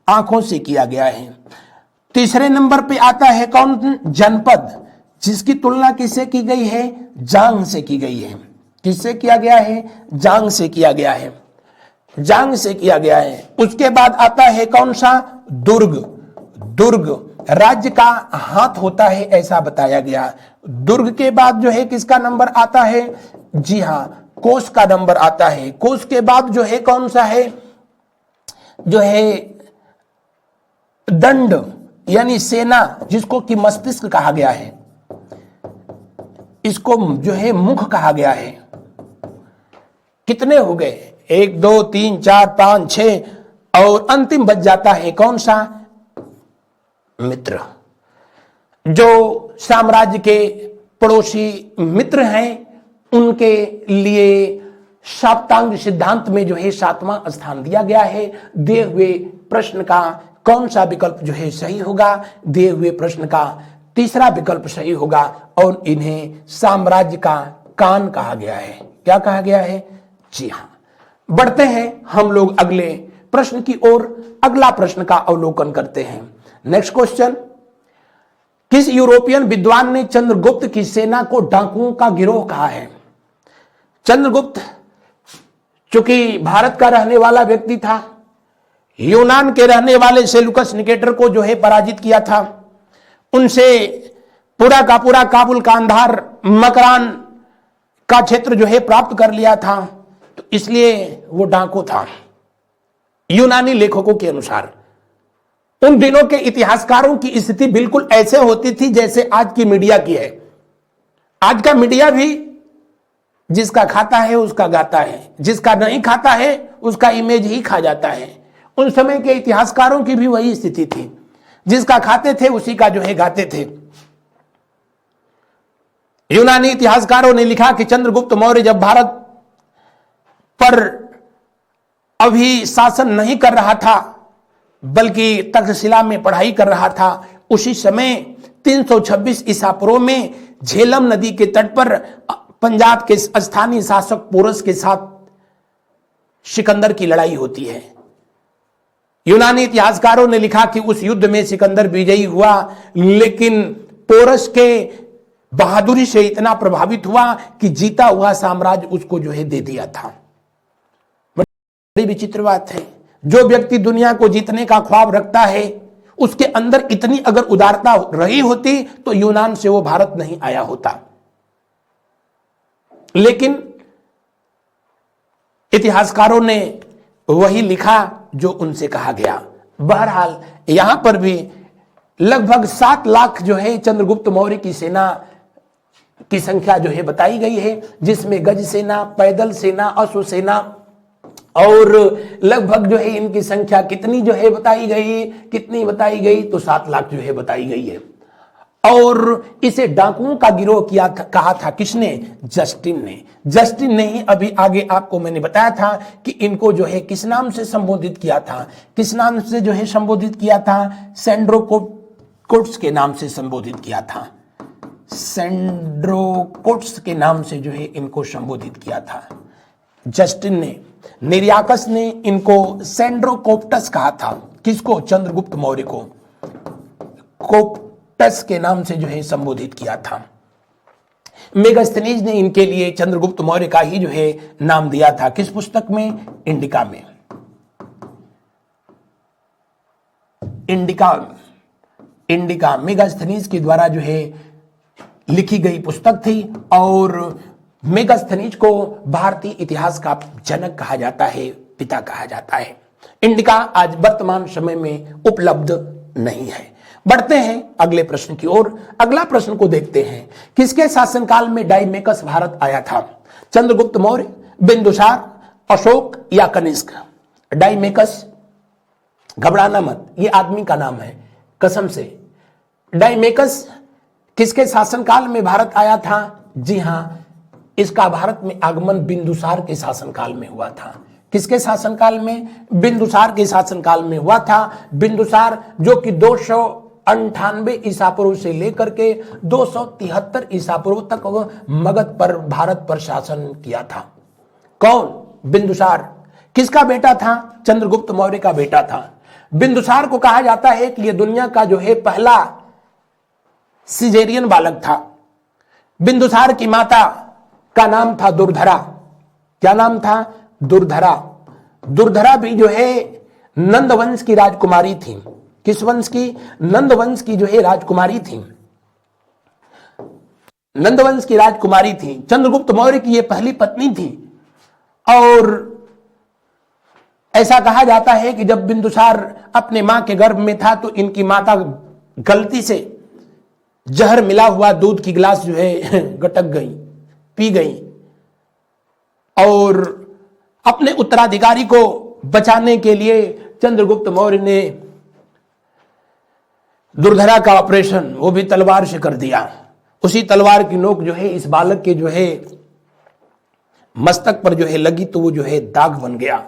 S1: आंखों से किया गया है। तीसरे नंबर पे आता है कौन? जनपद, जिसकी तुलना किससे की गई है? जांग से की गई है। किससे किया गया है? जांग से किया गया है, जांग से किया गया है। उसके बाद आता है कौन सा? दुर्ग, दुर्ग राज्य का हाथ होता है ऐसा बताया गया। दुर्ग के बाद जो है किसका नंबर आता है? जी हां, कोष का नंबर आता है। कोष के बाद जो है कौन सा है? जो है दंड यानी सेना, जिसको कि मस्तिष्क कहा गया है, इसको जो है मुख कहा गया है। कितने हो गए? 1 2 3 4 5 6 और अंतिम बच जाता है कौन सा? मित्र। जो साम्राज्य के पड़ोसी मित्र हैं उनके लिए सप्तांग सिद्धांत में जो है 7वां स्थान दिया गया है। दिए हुए प्रश्न का कौन सा विकल्प जो है सही होगा? दिए हुए प्रश्न का तीसरा विकल्प सही होगा और इन्हें साम्राज्य का कान कहा गया है। क्या कहा गया है? जी हां। बढ़ते हैं हम लोग अगले प्रश्न की ओर। अगला प्रश्न का अवलोकन करते हैं। नेक्स्ट क्वेश्चन, किस यूरोपियन विद्वान ने चंद्रगुप्त की सेना को डाकुओं का गिरोह कहा है? चंद्रगुप्त चूंकि भारत का रहने वाला व्यक्ति था, यूनान के रहने वाले सेलुकस निकेटर को जो है पराजित किया था, उनसे पूरा का पूरा काबुल, कांधार, मकरान का क्षेत्र जो है प्राप्त कर लिया था, तो इसलिए वो डाकू था। यूनानी लेखकों के अनुसार उन दिनों के इतिहासकारों की स्थिति बिल्कुल ऐसे होती थी जैसे आज की मीडिया की है। आज का मीडिया भी जिसका खाता है उसका गाता है, जिसका नहीं खाता है उसका इमेज ही खा जाता है। उन समय के इतिहासकारों की भी वही स्थिति थी, जिसका खाते थे उसी का जो है गाते थे। यूनानी इतिहासकारों ने लिखा कि चंद्रगुप्त मौर्य जब भारत पर अभी शासन नहीं कर रहा था बल्कि तक्षशिला में पढ़ाई कर रहा था, उसी समय 326 ईसा पूर्व में झेलम नदी के तट पर पंजाब के स्थानीय शासक पोरस के साथ सिकंदर की लड़ाई होती है। यूनानी इतिहासकारों ने लिखा कि उस युद्ध में सिकंदर विजयी हुआ, लेकिन पोरस के बहादुरी से इतना प्रभावित हुआ कि जीता हुआ साम्राज्य उसको जो है दे दिया था। बड़ी विचित्र बात है, जो व्यक्ति दुनिया को जीतने का ख्वाब रखता है उसके अंदर इतनी अगर उदारता रही होती तो यूनान से वो भारत नहीं आया होता। लेकिन इतिहासकारों ने वही लिखा जो उनसे कहा गया। बहरहाल यहां पर भी लगभग 7 लाख जो है चंद्रगुप्त मौर्य की सेना की संख्या जो है बताई गई है, जिसमें गज सेना, पैदल सेना, अश्व सेना और लगभग जो है इनकी संख्या कितनी जो है बताई गई, कितनी बताई गई तो 7 लाख जो है बताई गई है। और इसे डाकुओं का गिरोह किया कहा था किसने? जस्टिन ने। जस्टिन ने ही अभी आगे आपको मैंने बताया था कि इनको जो है किस नाम से संबोधित किया था, किस नाम से जो है संबोधित किया था? सेंड्रोकोट्स के नाम से संबोधित किया था। सेंड्रोकोट्स के नाम से जो है इनको संबोधित किया था जस्टिन ने। निर्याकस ने इनको सेंड्रोकोप्टस कहा था। किसको? चंद्रगुप्त मौर्य को कोप्टस के नाम से जो है संबोधित किया था। मेगास्थनीज ने इनके लिए चंद्रगुप्त मौर्य का ही जो है नाम दिया था। किस पुस्तक में? इंडिका में। इंडिका मेगास्थनीज के द्वारा जो है लिखी गई पुस्तक थी और मेगास्थनीज को भारतीय इतिहास का जनक कहा जाता है, पिता कहा जाता है। इंडिका आज वर्तमान समय में उपलब्ध नहीं है। बढ़ते हैं अगले प्रश्न की ओर। अगला प्रश्न को देखते हैं, किसके शासनकाल में डाइमेकस भारत आया था? चंद्रगुप्त मौर्य, बिंदुसार, अशोक या कनिष्क? डाइमेकस, घबराना मत, ये आदमी का नाम है, कसम से। डाइमेकस किसके शासनकाल में भारत आया था? जी हां, इसका भारत में आगमन बिंदुसार के शासनकाल में हुआ था। किसके शासनकाल में? बिंदुसार के शासनकाल में हुआ था। बिंदुसार जो कि 298 ईसा पूर्व से लेकर के 273 ईसा पूर्व तक मगध पर, भारत पर शासन किया था। कौन? बिंदुसार। किसका बेटा था? चंद्रगुप्त मौर्य का बेटा था। बिंदुसार को कहा जाता है कि यह दुनिया का जो है पहला सिजेरियन बालक था। बिंदुसार की माता का नाम था दुर्धरा। क्या नाम था? दुर्धरा। दुर्धरा भी जो है नंद वंश की राजकुमारी थी। किस वंश की? नंद वंश की जो है राजकुमारी थी। नंद वंश की राजकुमारी थी। चंद्रगुप्त मौर्य की यह पहली पत्नी थी। और ऐसा कहा जाता है कि जब बिंदुसार अपने मां के गर्भ में था तो इनकी माता गलती से जहर मिला हुआ दूध की गिलास जो है गटक गई, पी गई, और अपने उत्तराधिकारी को बचाने के लिए चंद्रगुप्त मौर्य ने दुर्धरा का ऑपरेशन वो भी तलवार से कर दिया। उसी तलवार की नोक जो है इस बालक के जो है मस्तक पर जो है लगी तो वो जो है दाग बन गया,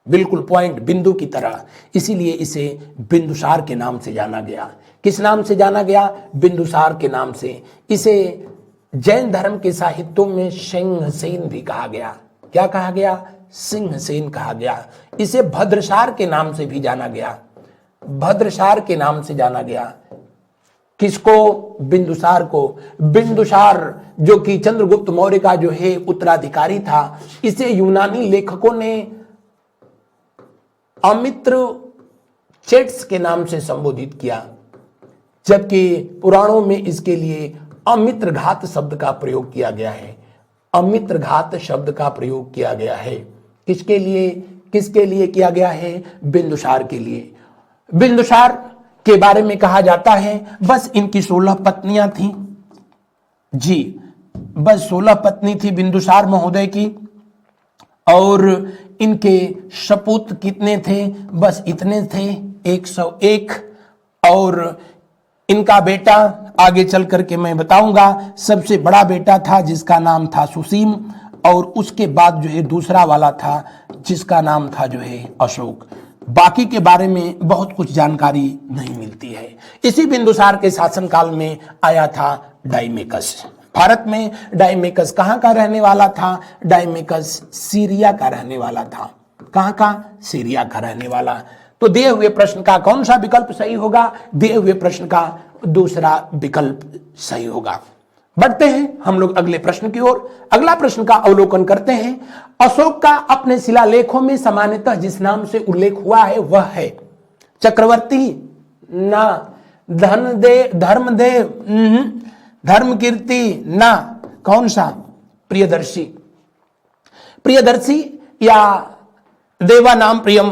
S1: बिल्कुल पॉइंट, बिंदु की तरह। इसीलिए इसे बिंदुसार के नाम से जाना गया। किस नाम से जाना गया? बिंदुसार के नाम से। इसे जैन धर्म के साहित्यों में सिंहसेन भी कहा गया। क्या कहा गया? सिंहसेन कहा गया। इसे भद्रसार के नाम से भी जाना गया। भद्रसार के नाम से जाना गया। किसको? बिंदुसार को। बिंदुसार जो कि चंद्रगुप्त मौर्य का जो है उत्तराधिकारी था, इसे यूनानी लेखकों ने अमित्र चेट्स के नाम से संबोधित किया, जबकि पुराणों में इसके लिए अमित्रघात शब्द का प्रयोग किया गया है। अमित्रघात शब्द का प्रयोग किया गया है। किसके लिए? किसके लिए किया गया है? बिंदुसार के लिए। बिंदुसार के बारे में कहा जाता है बस इनकी 16 पत्नियां थी। जी, बस 16 पत्नी थी बिंदुसार महोदय की, और इनके सपूत कितने थे? बस इतने थे, 101। और इनका बेटा आगे चल करके मैं बताऊंगा, सबसे बड़ा बेटा था जिसका नाम था सुसीम, और उसके बाद जो है दूसरा वाला था जिसका नाम था जो है अशोक। बाकी के बारे में बहुत कुछ जानकारी नहीं मिलती है। इसी बिंदुसार के शासनकाल में आया था डाइमेकस। भारत में डाइमेकस कहां का रहने वाला था? डाइमेकस सीरिया का रहने वाला था। कहां का? सीरिया का रहने वाला। तो दिए हुए प्रश्न का कौन सा विकल्प सही होगा? दिए हुए प्रश्न का दूसरा विकल्प सही होगा। बढ़ते हैं हम लोग अगले प्रश्न की ओर। अगला प्रश्न का अवलोकन करते हैं। अशोक का अपने शिलालेखों में सामान्यतः जिस नाम से उल्लेख हुआ है वह है चक्रवर्ती, ना, धर्मदेव, धर्मकीर्ति, ना, कौन सा? प्रियदर्शी। प्रियदर्शी या देवा नाम प्रियम,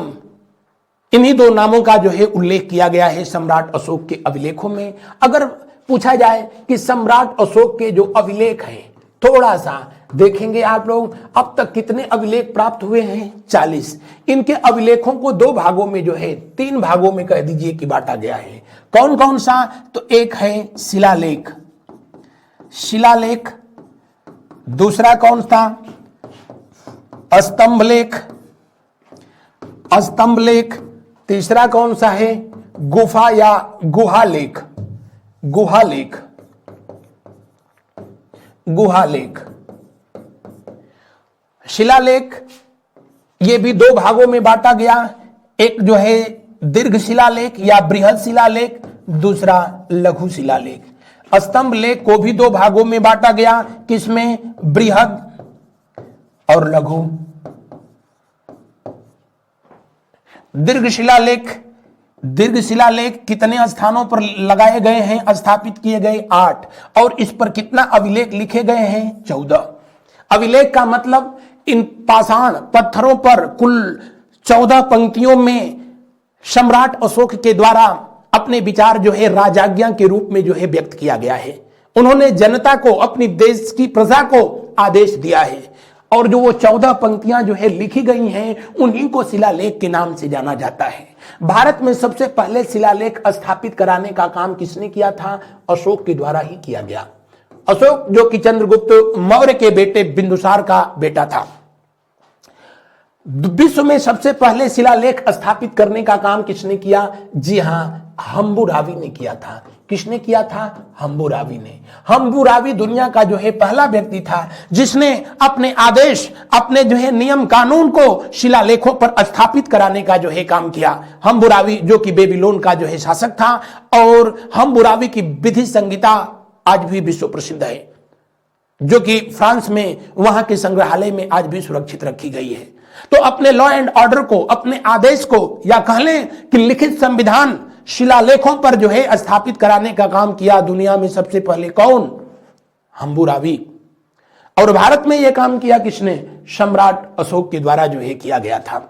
S1: इन्हीं दो नामों का जो है उल्लेख किया गया है सम्राट अशोक के अभिलेखों में। अगर पूछा जाए कि सम्राट अशोक के जो अभिलेख हैं, थोड़ा सा देखेंगे आप लोग, अब तक कितने अभिलेख प्राप्त हुए हैं? 40। इनके अभिलेखों को 2 भागों में जो है 3 भागों में कह दीजिए कि बांटा गया है। कौन कौन सा? तो एक है शिलालेख, शिलालेख। दूसरा कौन था? स्तंभलेख, स्तंभलेख। तीसरा कौन सा है? गुफा या गुहालेख, गुहालेख, गुहालेख। शिलालेख ये भी 2 भागों में बांटा गया। एक जो है दीर्घ शिलालेख या बृहद शिलालेख, दूसरा लघु शिलालेख। स्तंभ लेख को भी 2 भागों में बांटा गया। किसमें? बृहद और लघु। दीर्घ शिलालेख, दीर्घ शिलालेख कितने स्थानों पर लगाए गए हैं, स्थापित किए गए? 8। और इस पर कितना अभिलेख लिखे गए हैं? 14। अभिलेख का मतलब इन पाषाण पत्थरों पर कुल 14 पंक्तियों में सम्राट अशोक के द्वारा अपने विचार जो है राजाज्ञा के रूप में जो है व्यक्त किया गया है। उन्होंने जनता को, अपनी देश की प्रजा को आदेश दिया है और जो वो 14 पंक्तियां जो है लिखी गई हैं उन्हीं को शिलालेख के नाम से जाना जाता है। भारत में सबसे पहले शिलालेख स्थापित कराने का काम किसने किया था? अशोक के द्वारा ही किया गया। अशोक जो कि चंद्रगुप्त मौर्य के बेटे बिंदुसार का बेटा था। विश्व में सबसे पहले शिलालेख स्थापित करने का काम किसने किया? जी हां, हम्बुरावी ने किया था। किसने किया था? हम्बुरावी ने। हम्बुरावी दुनिया का जो है पहला व्यक्ति था जिसने अपने आदेश, अपने जो है नियम कानून को शिलालेखों पर स्थापित कराने का जो है काम किया। हम्बुरावी जो कि बेबीलोन का जो है शासक था और हम्बुरावी की विधि संहिता आज भी विश्व प्रसिद्ध है, जो कि फ्रांस में वहां के संग्रहालय में आज भी सुरक्षित रखी गई है। तो अपने लॉ एंड ऑर्डर को, अपने आदेश को, या कह लें कि लिखित संविधान शिलालेखों पर जो है स्थापित कराने का काम किया दुनिया में सबसे पहले कौन? हम्बुरावी। और भारत में यह काम किया किसने? सम्राट अशोक के द्वारा जो है किया गया था।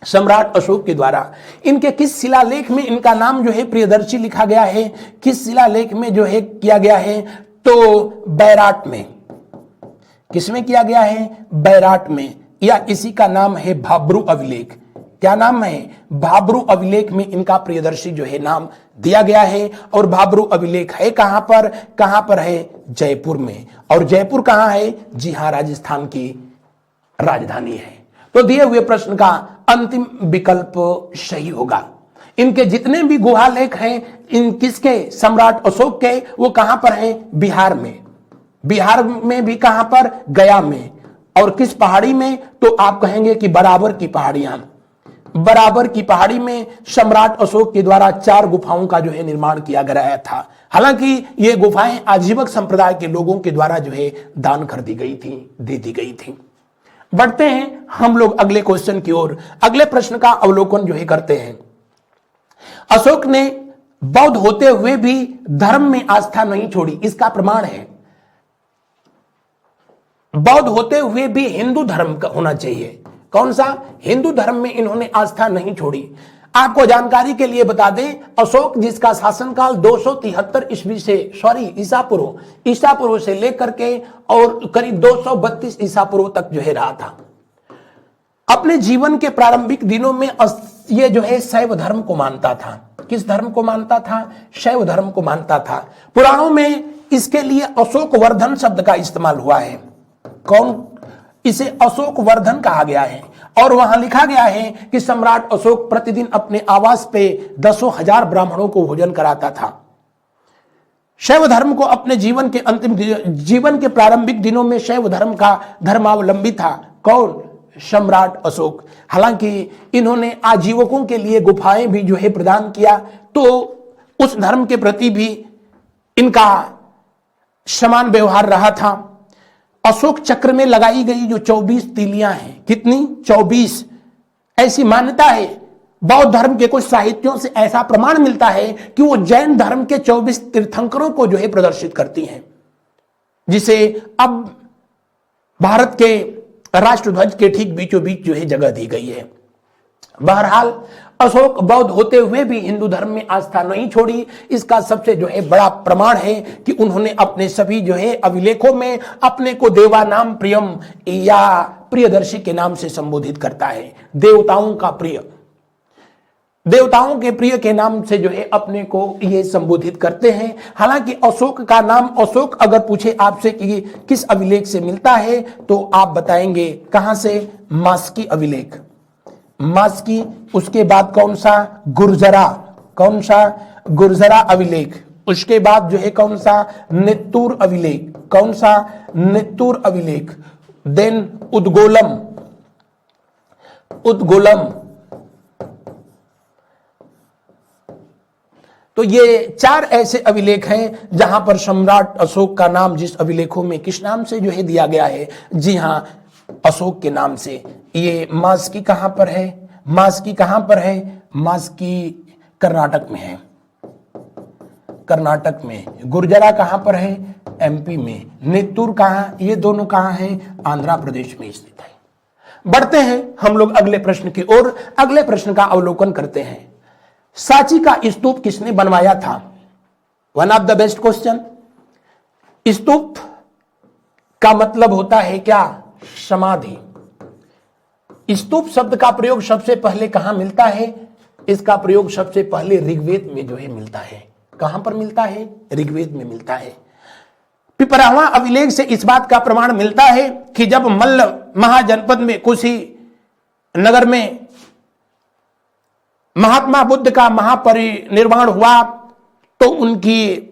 S1: सम्राट अशोक के द्वारा। इनके किस शिलालेख में इनका नाम जो है प्रियदर्शी लिखा गया है? किस शिलालेख में जो है किया गया है? तो बैराट में। किसमें किया गया है? बैराट में, या इसी का नाम है भाब्रू अभिलेख। क्या नाम है? भाब्रू अभिलेख में इनका प्रियदर्शी जो है नाम दिया गया है। और भाब्रू अभिलेख है कहां पर? कहां पर है? जयपुर में। और जयपुर कहां है? जी हां, राजस्थान की राजधानी है। तो दिए हुए प्रश्न का अंतिम विकल्प सही होगा। इनके जितने भी गुहालेख हैं, इन किसके? सम्राट अशोक के। वो कहां पर हैं? बिहार में। बिहार में भी कहां पर? गया में। और किस पहाड़ी में? तो आप कहेंगे कि बराबर की पहाड़ियां। बराबर की पहाड़ी में सम्राट अशोक के द्वारा 4 गुफाओं का जो है निर्माण किया गया था। हालांकि ये गुफाएं आजीवक संप्रदाय के लोगों के द्वारा जो है दान कर दी गई थी, दे दी गई थी। बढ़ते हैं हम लोग अगले क्वेश्चन की ओर। अगले प्रश्न का अवलोकन जो है करते हैं। अशोक ने बौद्ध होते हुए भी धर्म में आस्था नहीं छोड़ी, इसका प्रमाण है। बौद्ध होते हुए भी हिंदू धर्म का होना चाहिए। कौन सा? हिंदू धर्म में इन्होंने आस्था नहीं छोड़ी। आपको जानकारी के लिए बता दें, अशोक जिसका शासनकाल 273 ईस्वी से ईसा पूर्व से लेकर के और करीब 232 ईसा पूर्व तक जो है रहा था। अपने जीवन के प्रारंभिक दिनों में ये जो है शैव धर्म को मानता था। किस धर्म को मानता था? शैव धर्म को मानता था। पुराणों में इसके लिए अशोक वर्धन शब्द का इस्तेमाल हुआ है। कौन? इसे अशोक वर्धन कहा गया है। और वहां लिखा गया है कि सम्राट अशोक प्रतिदिन अपने आवास पे 10,000 ब्राह्मणों को भोजन कराता था। शैव धर्म को अपने जीवन के प्रारंभिक दिनों में शैव धर्म का धर्मावलंबी था। कौन? सम्राट अशोक। हालांकि इन्होंने आजीवकों के लिए गुफाएं भी जो है प्रदान किया, तो उस धर्म के प्रति भी इनका समान व्यवहार रहा था। अशोक चक्र में लगाई गई जो 24 तीलियां हैं, कितनी? 24। ऐसी मान्यता है। बौद्ध धर्म के कुछ साहित्यों से ऐसा प्रमाण मिलता है कि वो जैन धर्म के 24 तीर्थंकरों को जो है प्रदर्शित करती हैं, जिसे अब भारत के राष्ट्रध्वज के ठीक बीचों बीच जो है जगह दी गई है। बहरहाल अशोक बौद्ध होते हुए भी हिंदू धर्म में आस्था नहीं छोड़ी। इसका सबसे जो है बड़ा प्रमाण है कि उन्होंने अपने सभी जो है अभिलेखों में अपने को देवानाम प्रियम या प्रियदर्शी के नाम से संबोधित करता है। देवताओं का प्रिय, देवताओं के प्रिय के नाम से जो है अपने को ये संबोधित करते हैं। हालांकि अशोक का नाम, अशोक अगर पूछे आपसे कि किस अभिलेख से मिलता है तो आप बताएंगे कहां से? मास्की अभिलेख। मास्की। उसके बाद कौन सा? गुर्जरा। कौन सा? गुर्जरा अभिलेख। उसके बाद जो है कौन सा? नित्तूर अभिलेख। कौन सा? नित्तूर अभिलेख। देन उद्गोलम। उद्गोलम। तो ये 4 ऐसे अभिलेख हैं जहां पर सम्राट अशोक का नाम जिस अभिलेखों में किस नाम से जो है दिया गया है? जी हां, अशोक के नाम से। ये मास्की कहां पर है? मास्की कहां पर है? मास्की कर्नाटक में है। कर्नाटक में। गुर्जरा कहां पर है? एमपी में। नेत्तूर कहां? ये दोनों कहां है? आंध्र प्रदेश में स्थित है। बढ़ते हैं हम लोग अगले प्रश्न की ओर। अगले प्रश्न का अवलोकन करते हैं। सांची का स्तूप किसने बनवाया था? One of the best question. Stupa का मतलब होता है क्या? समाधि। स्तूप शब्द का प्रयोग सबसे पहले कहां मिलता है? इसका प्रयोग सबसे पहले ऋग्वेद में जो है मिलता है। कहां पर मिलता है? ऋग्वेद में मिलता है। पिपरावा अभिलेख से इस बात का प्रमाण मिलता है कि जब मल्ल महाजनपद में कुशी नगर में महात्मा बुद्ध का महापरिनिर्वाण हुआ तो उनकी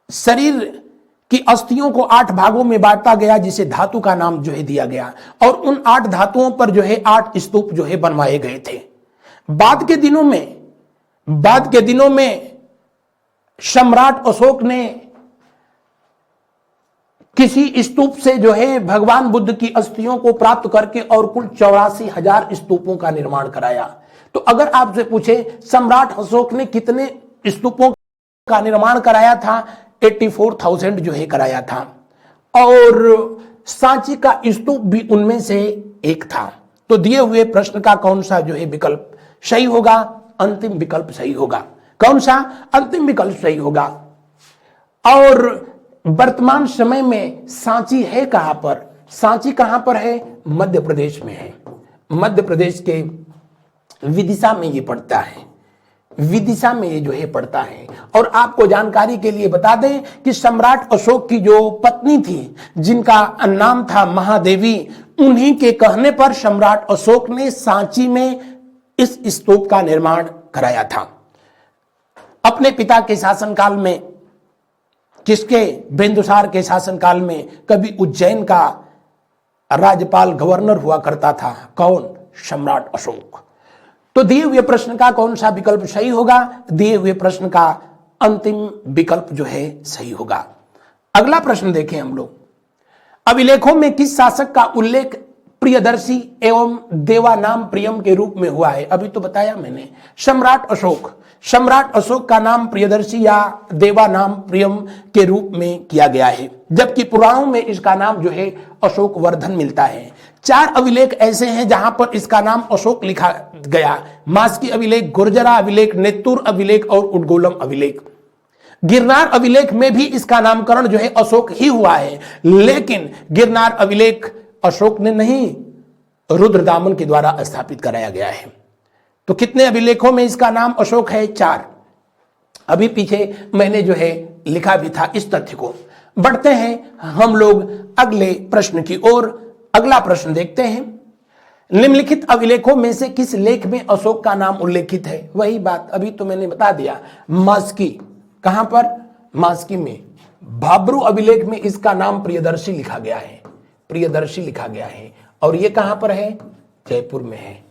S1: शरीर की अस्थियों को 8 भागों में बांटा गया, जिसे धातु का नाम जो है दिया गया, और उन 8 धातुओं पर जो है 8 स्तूप जो है बनवाए गए थे। बाद के दिनों में सम्राट अशोक ने किसी स्तूप से जो है भगवान बुद्ध की अस्थियों को प्राप्त करके और कुल 84,000 स्तूपों का निर्माण कराया। तो अगर आपसे पूछे सम्राट अशोक ने कितने स्तूपों का निर्माण कराया था? 84,000 जो है कराया था, और सांची का स्तूप भी उनमें से एक था। तो दिए हुए प्रश्न का कौन सा जो है विकल्प सही होगा? अंतिम विकल्प सही होगा। कौन सा? अंतिम विकल्प सही होगा। और वर्तमान समय में सांची है कहां पर? सांची कहां पर है? मध्य प्रदेश में है। मध्य प्रदेश के विदिशा में ये पड़ता है। विदिशा में ये जो है पड़ता है। और आपको जानकारी के लिए बता दें कि सम्राट अशोक की जो पत्नी थी, जिनका नाम था महादेवी, उन्हीं के कहने पर सम्राट अशोक ने सांची में इस स्तूप का निर्माण कराया था। अपने पिता के शासनकाल में, किसके? बिंदुसार के शासनकाल में कभी उज्जैन का राज्यपाल गवर्नर हुआ करता था। कौन? सम्राट अशोक। तो दिए हुए प्रश्न का कौन सा विकल्प सही होगा? दिए हुए प्रश्न का अंतिम विकल्प जो है सही होगा। अगला प्रश्न देखें हम लोग। अभिलेखों में किस शासक का उल्लेख प्रियदर्शी एवं देवानाम प्रियम के रूप में हुआ है? अभी तो बताया मैंने, सम्राट अशोक। सम्राट अशोक का नाम प्रियदर्शी या देवानाम प्रियम के रूप में किया गया है, जबकि पुराणों में इसका नाम जो है अशोक वर्धन मिलता है। 4 अभिलेख ऐसे हैं जहां पर इसका नाम अशोक लिखा गया। मास्की अभिलेख, गुर्जरा अभिलेख, नेत्तूर अभिलेख और उडगोलम अभिलेख। गिरनार अभिलेख में भी इसका नामकरण जो है अशोक ही हुआ है, लेकिन गिरनार अभिलेख अशोक ने नहीं, रुद्रदामन के द्वारा स्थापित कराया गया है। तो कितने अभिलेखों में इसका नाम अशोक है? 4। अभी पीछे मैंने जो है लिखा भी था इस तथ्य को। बढ़ते हैं हम लोग अगले प्रश्न की ओर। अगला प्रश्न देखते हैं। निम्नलिखित अभिलेखों में से किस लेख में अशोक का नाम उल्लेखित है? वही बात अभी तो मैंने बता दिया, मास्की। कहां पर? मास्की में। भाब्रू अभिलेख में इसका नाम प्रियदर्शी लिखा गया है। प्रियदर्शी लिखा गया है। और ये कहां पर है? जयपुर में है।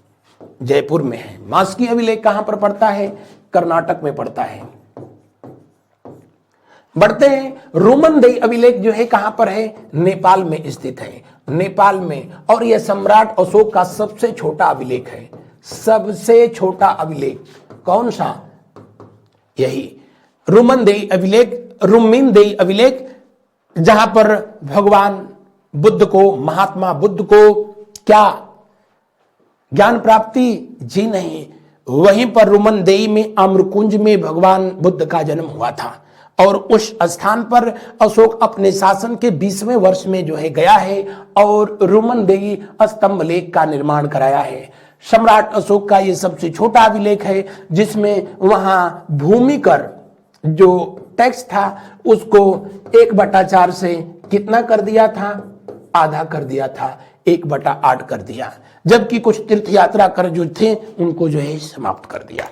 S1: जयपुर में है। मास्की अभिलेख कहां पर पड़ता है? कर्नाटक में पड़ता है। बढ़ते हैं। रोमनदेई अभिलेख जो है कहां पर है? नेपाल में स्थित है। नेपाल में। और यह सम्राट अशोक का सबसे छोटा अभिलेख है। सबसे छोटा अभिलेख कौन सा? यही रोमनदेई अभिलेख, रुम्मीनदेई अभिलेख, जहां पर भगवान बुद्ध को, महात्मा बुद्ध को क्या ज्ञान प्राप्ति? जी नहीं, वहीं पर रुमनदेई में आम्रकुंज में भगवान बुद्ध का जन्म हुआ था। और उस स्थान पर अशोक अपने शासन के 20वें वर्ष में जो है गया है और रुमनदेई स्तंभ लेख का निर्माण कराया है। सम्राट अशोक का यह सबसे छोटा अभिलेख है, जिसमें वहां भूमिकर जो टैक्स था उसको 1/4 से कितना कर दिया था? आधा कर दिया था, 1/8 कर दिया। जबकि कुछ तीर्थ यात्रा कर जो थे उनको जो है समाप्त कर दिया।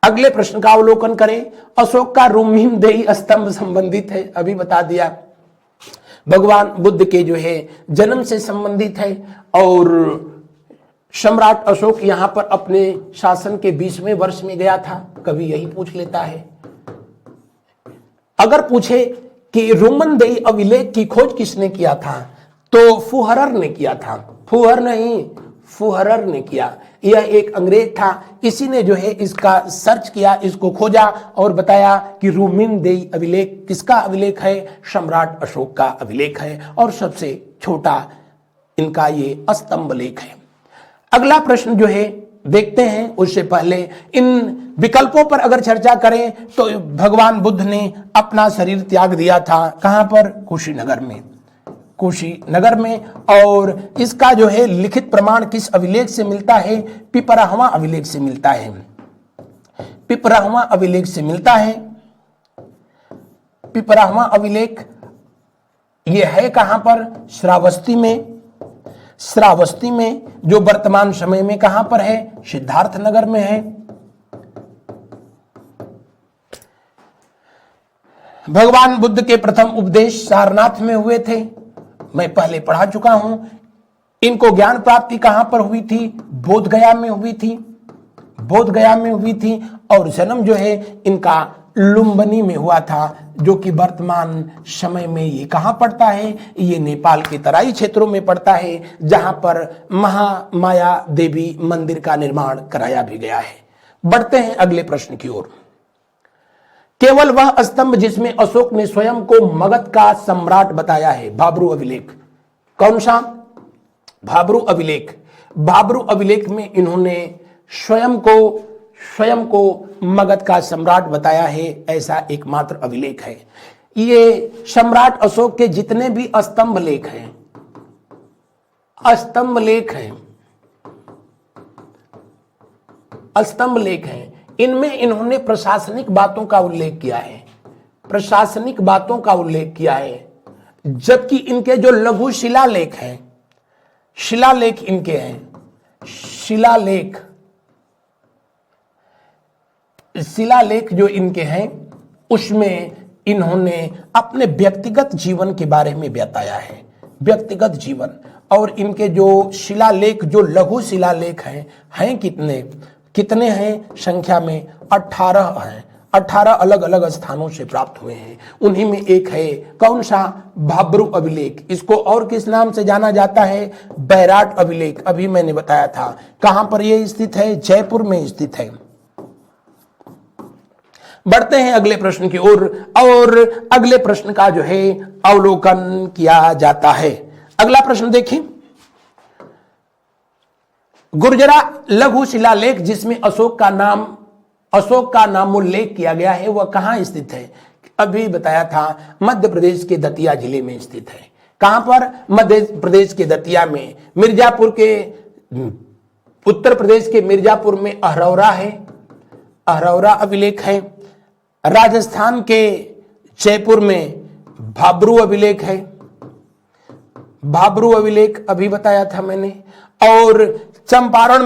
S1: अगले प्रश्न का अवलोकन करें। अशोक का रुम्मीनदेई स्तंभ संबंधित है, अभी बता दिया, भगवान बुद्ध के जो है जन्म से संबंधित है। और सम्राट अशोक यहां पर अपने शासन के 20वें वर्ष में गया था, कभी यही पूछ लेता है। अगर पूछे कि रुम्मीनदेई अभिलेख की खोज किसने किया था, तो फुहरर ने किया था। फुहर नहीं, फुहरर ने किया। यह एक अंग्रेज था, इसी ने जो है इसका सर्च किया, इसको खोजा और बताया कि रूमिनदेई अभिलेख किसका अभिलेख है, सम्राट अशोक का अभिलेख है और सबसे छोटा इनका ये स्तंभ लेख है। अगला प्रश्न जो है देखते हैं, उससे पहले इन विकल्पों पर अगर चर्चा करें तो भगवान बुद्ध ने अपना शरीर त्याग दिया था कहां पर, कुशीनगर में, कुशीनगर में। और इसका जो है लिखित प्रमाण किस अभिलेख से मिलता है, पिपराहवा अभिलेख से मिलता है, पिपराहवा अभिलेख से मिलता है। पिपराहवा अभिलेख यह है कहां पर, श्रावस्ती में, श्रावस्ती में, जो वर्तमान समय में कहां पर है, सिद्धार्थनगर में है। भगवान बुद्ध के प्रथम उपदेश सारनाथ में हुए थे, मैं पहले पढ़ा चुका हूं। इनको ज्ञान प्राप्ति कहां पर हुई थी, बोधगया में हुई थी, बोधगया में हुई थी। और जन्म जो है इनका लुम्बिनी में हुआ था, जो कि वर्तमान समय में ये कहां पड़ता है, ये नेपाल के तराई क्षेत्रों में पड़ता है, जहां पर महामाया देवी मंदिर का निर्माण कराया भी गया है। बढ़ते हैं अगले प्रश्न की ओर। केवल वह स्तंभ जिसमें अशोक ने स्वयं को मगध का सम्राट बताया है, भाब्रू अभिलेख, कौन सा, भाब्रू अभिलेख। भाब्रू अभिलेख में इन्होंने स्वयं को मगध का सम्राट बताया है, ऐसा एकमात्र अभिलेख है। ये सम्राट अशोक के जितने भी स्तंभ लेख हैं, स्तंभ लेख हैं, स्तंभ लेख हैं, इनमें इन्होंने प्रशासनिक बातों का उल्लेख किया है, प्रशासनिक बातों का उल्लेख किया है। जबकि इनके जो लघु शिलालेख हैं, शिलालेख इनके हैं, शिलालेख, शिलालेख जो इनके हैं उसमें इन्होंने अपने व्यक्तिगत जीवन के बारे में बताया है, व्यक्तिगत जीवन। और इनके जो शिलालेख, जो लघु शिलालेख हैं कितने हैं संख्या में, 18 हैं, 18 अलग अलग स्थानों से प्राप्त हुए हैं। उन्हीं में एक है कौन सा, भाब्रू अभिलेख। इसको और किस नाम से जाना जाता है, बैराट अभिलेख। अभी मैंने बताया था कहां पर यह स्थित है, जयपुर में स्थित है। बढ़ते हैं अगले प्रश्न की ओर और अगले प्रश्न का जो है अवलोकन किया जाता है। अगला प्रश्न देखें, गुर्जरा लघु शिलालेख जिसमें अशोक का नामोल्लेख किया गया है, वह कहां स्थित है। अभी बताया था मध्य प्रदेश के दतिया जिले में स्थित है। कहां पर, मध्य प्रदेश के दतिया में। मिर्जापुर के, उत्तर प्रदेश के मिर्जापुर में अहरौरा है, अहरौरा अभिलेख है। राजस्थान के जयपुर में भाब्रू अभिलेख है, भाब्रू अभिलेख अभी बताया था मैंने। और चंपारण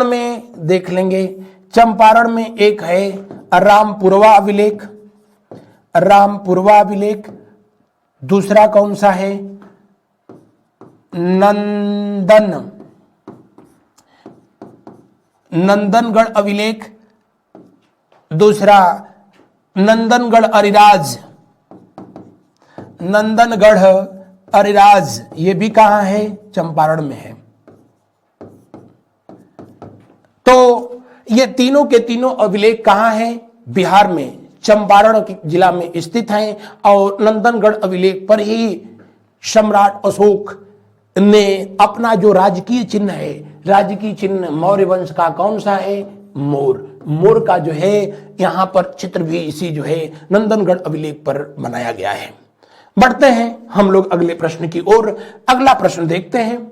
S1: में देख लेंगे, चंपारण में एक है रामपुरवा अभिलेख, रामपुरवा अभिलेख। दूसरा कौन सा है, नंदनगढ़ अभिलेख। दूसरा नंदनगढ़ अरिराज, नंदनगढ़ अरिराज, ये भी कहां है, चंपारण में है। तो ये तीनों के तीनों अभिलेख कहां हैं, बिहार में, चंपारण जिला में स्थित हैं। और नंदनगढ़ अभिलेख पर ही सम्राट अशोक ने अपना जो राजकीय चिन्ह है, राजकीय चिन्ह मौर्य वंश का कौन सा है, मोर, मोर का जो है यहां पर चित्र भी इसी जो है नंदनगढ़ अभिलेख पर बनाया गया है। बढ़ते हैं हम लोग अगले प्रश्न की ओर। अगला प्रश्न देखते हैं,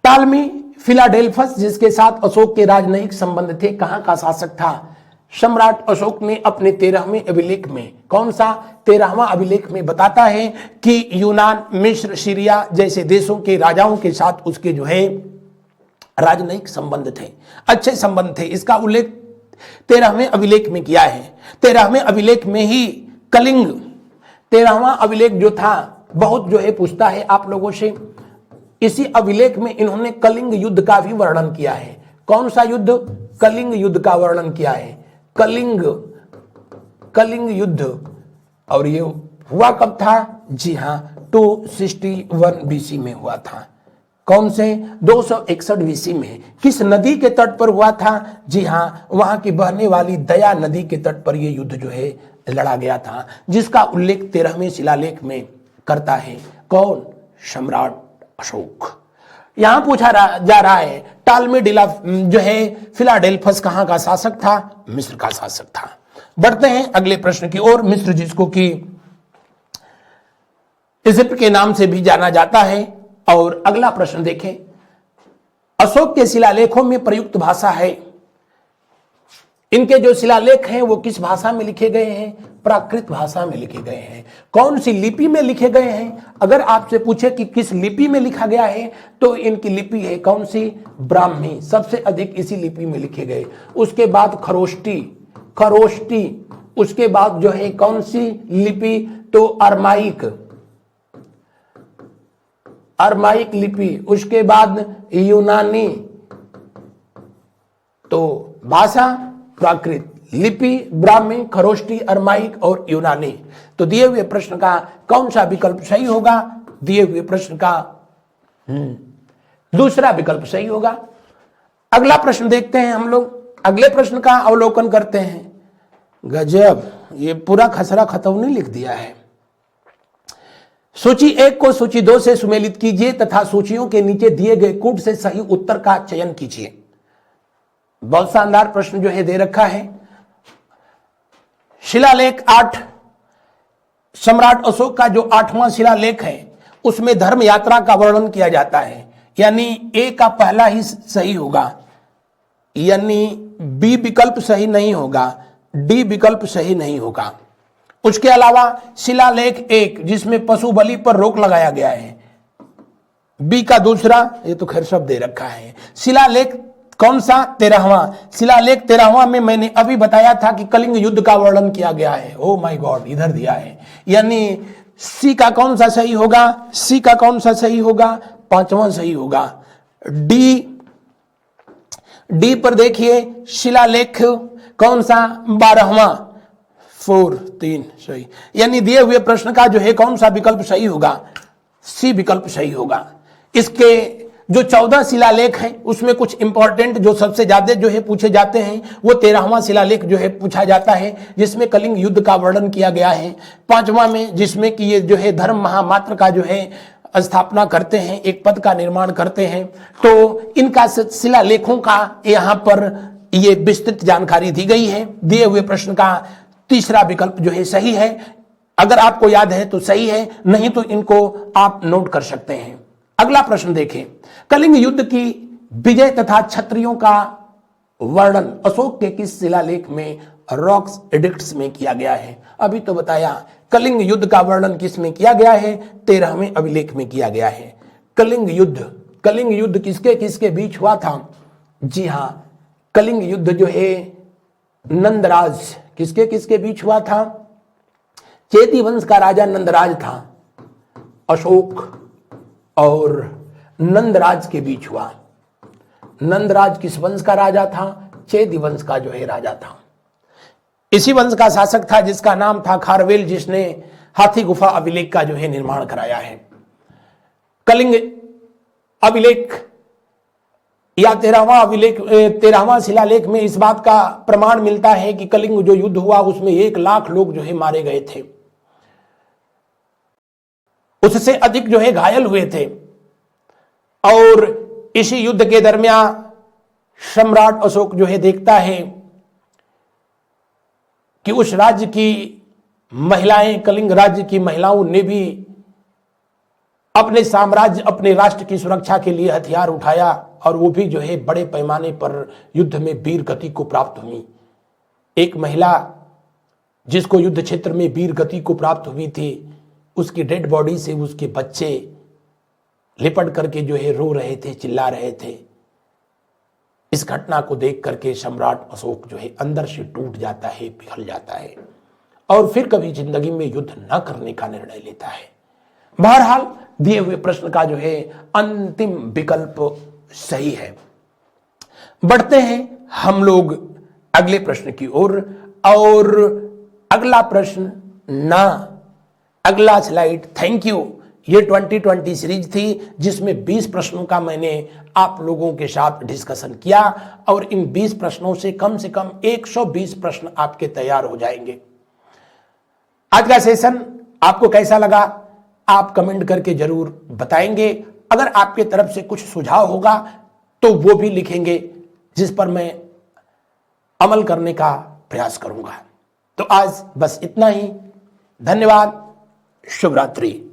S1: टालमी फिलाडेल्फस जिसके साथ अशोक के राजनयिक संबंध थे, कहां का शासक था। सम्राट अशोक ने अपने 13वें अभिलेख में, कौन सा, 13वां अभिलेख में बताता है कि यूनान, मिस्र, सीरिया जैसे देशों के राजाओं के साथ उसके जो है राजनयिक संबंध थे, अच्छे संबंध थे। इसका उल्लेख 13वें अभिलेख में किया है। 13वें अभिलेख में ही कलिंग, 13वां अभिलेख जो था बहुत जो है पूछता है आप लोगों से। इसी अभिलेख में इन्होंने कलिंग युद्ध का भी वर्णन किया है। कौन सा युद्ध, कलिंग युद्ध का वर्णन किया है, कलिंग युद्ध। और ये हुआ कब था, जी हां 261 BC में हुआ था, कौन से 261 BC में किस नदी के तट पर हुआ था? जी हां, वहां की बहने वाली दया नदी के तट पर यह युद्ध जो है लड़ा गया था, जिसका उल्लेख 13वें शिलालेख में करता है कौन? सम्राट अशोक। यहां पूछा जा रहा है टालमी जो है फिलाडेल्फस कहां का शासक था? मिस्र का शासक था। बढ़ते हैं अगले प्रश्न की ओर। मिस्र, जिसको कि इजिप्ट के नाम से भी जाना जाता है। और अगला प्रश्न देखें, अशोक के शिलालेखों में प्रयुक्त भाषा है। इनके जो शिलालेख हैं वो किस भाषा में लिखे गए हैं? प्राकृत भाषा में लिखे गए हैं। कौन सी लिपि में लिखे गए हैं? अगर आपसे पूछे कि किस लिपि में लिखा गया है तो इनकी लिपि है कौन सी? ब्राह्मी। सबसे अधिक इसी लिपि में लिखे गए। उसके बाद खरोष्टी, उसके बाद जो है कौन सी लिपि? तो अरमाइक लिपि। उसके बाद यूनानी। तो भाषा प्राकृत, लिपि ब्राह्मी, खरोष्टी, अरमाइक और यूनानी। तो दिए हुए प्रश्न का कौन सा विकल्प सही होगा? दिए हुए प्रश्न का दूसरा विकल्प सही होगा। अगला प्रश्न देखते हैं हम लोग। अगले प्रश्न का अवलोकन करते हैं। गजब, ये पूरा खसरा खतौनी लिख दिया है। सूची 1 को सूची 2 से सुमेलित कीजिए तथा सूचियों के नीचे दिए गए कूट से सही उत्तर का चयन कीजिए। बहुत शानदार प्रश्न जो है दे रखा है। शिलालेख 8, सम्राट अशोक का जो 8वां शिलालेख है उसमें धर्म यात्रा का वर्णन किया जाता है, यानी ए का पहला ही सही होगा, यानी बी विकल्प सही नहीं होगा, डी विकल्प सही नहीं होगा। उसके अलावा शिलालेख 1 जिसमें पशु बलि पर रोक लगाया गया है, बी का दूसरा, ये तो खैर सब दे रखा है। शिलालेख कौन सा? 13वां। शिलालेख 13वां में मैंने अभी बताया था कि कलिंग युद्ध का वर्णन किया गया है। ओ माय गॉड, इधर दिया है, यानी सी का कौन सा सही होगा? सी का कौन सा सही होगा? 5वां सही होगा। डी पर देखिए, शिलालेख कौन सा? 12वां, 3 सही, यानी दिए हुए प्रश्न का जो है कौन सा विकल्प सही होगा? सी विकल्प सही होगा। इसके जो 14 शिलालेख हैं उसमें कुछ इंपॉर्टेंट जो सबसे ज्यादा जो है पूछे जाते हैं वो 13वां शिलालेख जो है पूछा जाता है, जिसमें कलिंग युद्ध का वर्णन किया गया है। 5वां में जिसमें कि ये जो है धर्म महामात्र का जो है स्थापना करते हैं, एक पद का निर्माण करते हैं। तो इनका शिलालेखों का यहाँ पर ये विस्तृत जानकारी दी गई है। दिए हुए प्रश्न का तीसरा विकल्प जो है सही है। अगर आपको याद है तो सही है, नहीं तो इनको आप नोट कर सकते हैं। अगला प्रश्न देखें। कलिंग युद्ध की विजय तथा क्षत्रियों का वर्णन अशोक के किस शिलालेख में, रॉक्स एडिक्ट्स में किया गया है? अभी तो बताया कलिंग युद्ध का वर्णन किस में किया गया है? 13वें अभिलेख में किया गया है। कलिंग युद्ध किसके किसके बीच हुआ था? जी हां, कलिंग युद्ध जो है नंदराज, किसके किसके बीच हुआ था? चेदी वंश का राजा नंदराज था, अशोक और नंदराज के बीच हुआ। नंदराज किस वंश का राजा था? चेदी वंश का जो है राजा था। इसी वंश का शासक था जिसका नाम था खारवेल, जिसने हाथी गुफा अभिलेख का जो है निर्माण कराया है। कलिंग अभिलेख या 13वां शिलालेख में इस बात का प्रमाण मिलता है कि कलिंग जो युद्ध हुआ उसमें 1 लाख लोग जो है मारे गए थे, उससे अधिक जो है घायल हुए थे। और इसी युद्ध के दरमियान सम्राट अशोक जो है देखता है कि उस राज्य की महिलाएं, कलिंग राज्य की महिलाओं ने भी अपने साम्राज्य, अपने राष्ट्र की सुरक्षा के लिए हथियार उठाया और वो भी जो है बड़े पैमाने पर युद्ध में वीर गति को प्राप्त हुई। एक महिला जिसको युद्ध क्षेत्र में वीर गति को प्राप्त हुई थी, उसकी डेड बॉडी से उसके बच्चे लिपट करके जो है रो रहे थे, चिल्ला रहे थे। इस घटना को देख करके सम्राट अशोक जो है अंदर से टूट जाता है, पिघल जाता है और फिर कभी जिंदगी में युद्ध न करने का निर्णय लेता है। बहरहाल दिए हुए प्रश्न का जो है अंतिम विकल्प सही है। बढ़ते हैं हम लोग अगले प्रश्न की ओर और अगला प्रश्न ना, अगला स्लाइड, थैंक यू, ये 2020 सीरीज थी जिसमें 20 प्रश्नों का मैंने आप लोगों के साथ डिस्कशन किया और इन 20 प्रश्नों से कम 120 प्रश्न आपके तैयार हो जाएंगे। आज का सेशन आपको कैसा लगा आप कमेंट करके जरूर बताएंगे। अगर आपके तरफ से कुछ सुझाव होगा तो वो भी लिखेंगे जिस पर मैं अमल करने का प्रयास करूंगा। तो आज बस इतना ही। धन्यवाद। शुभ रात्रि।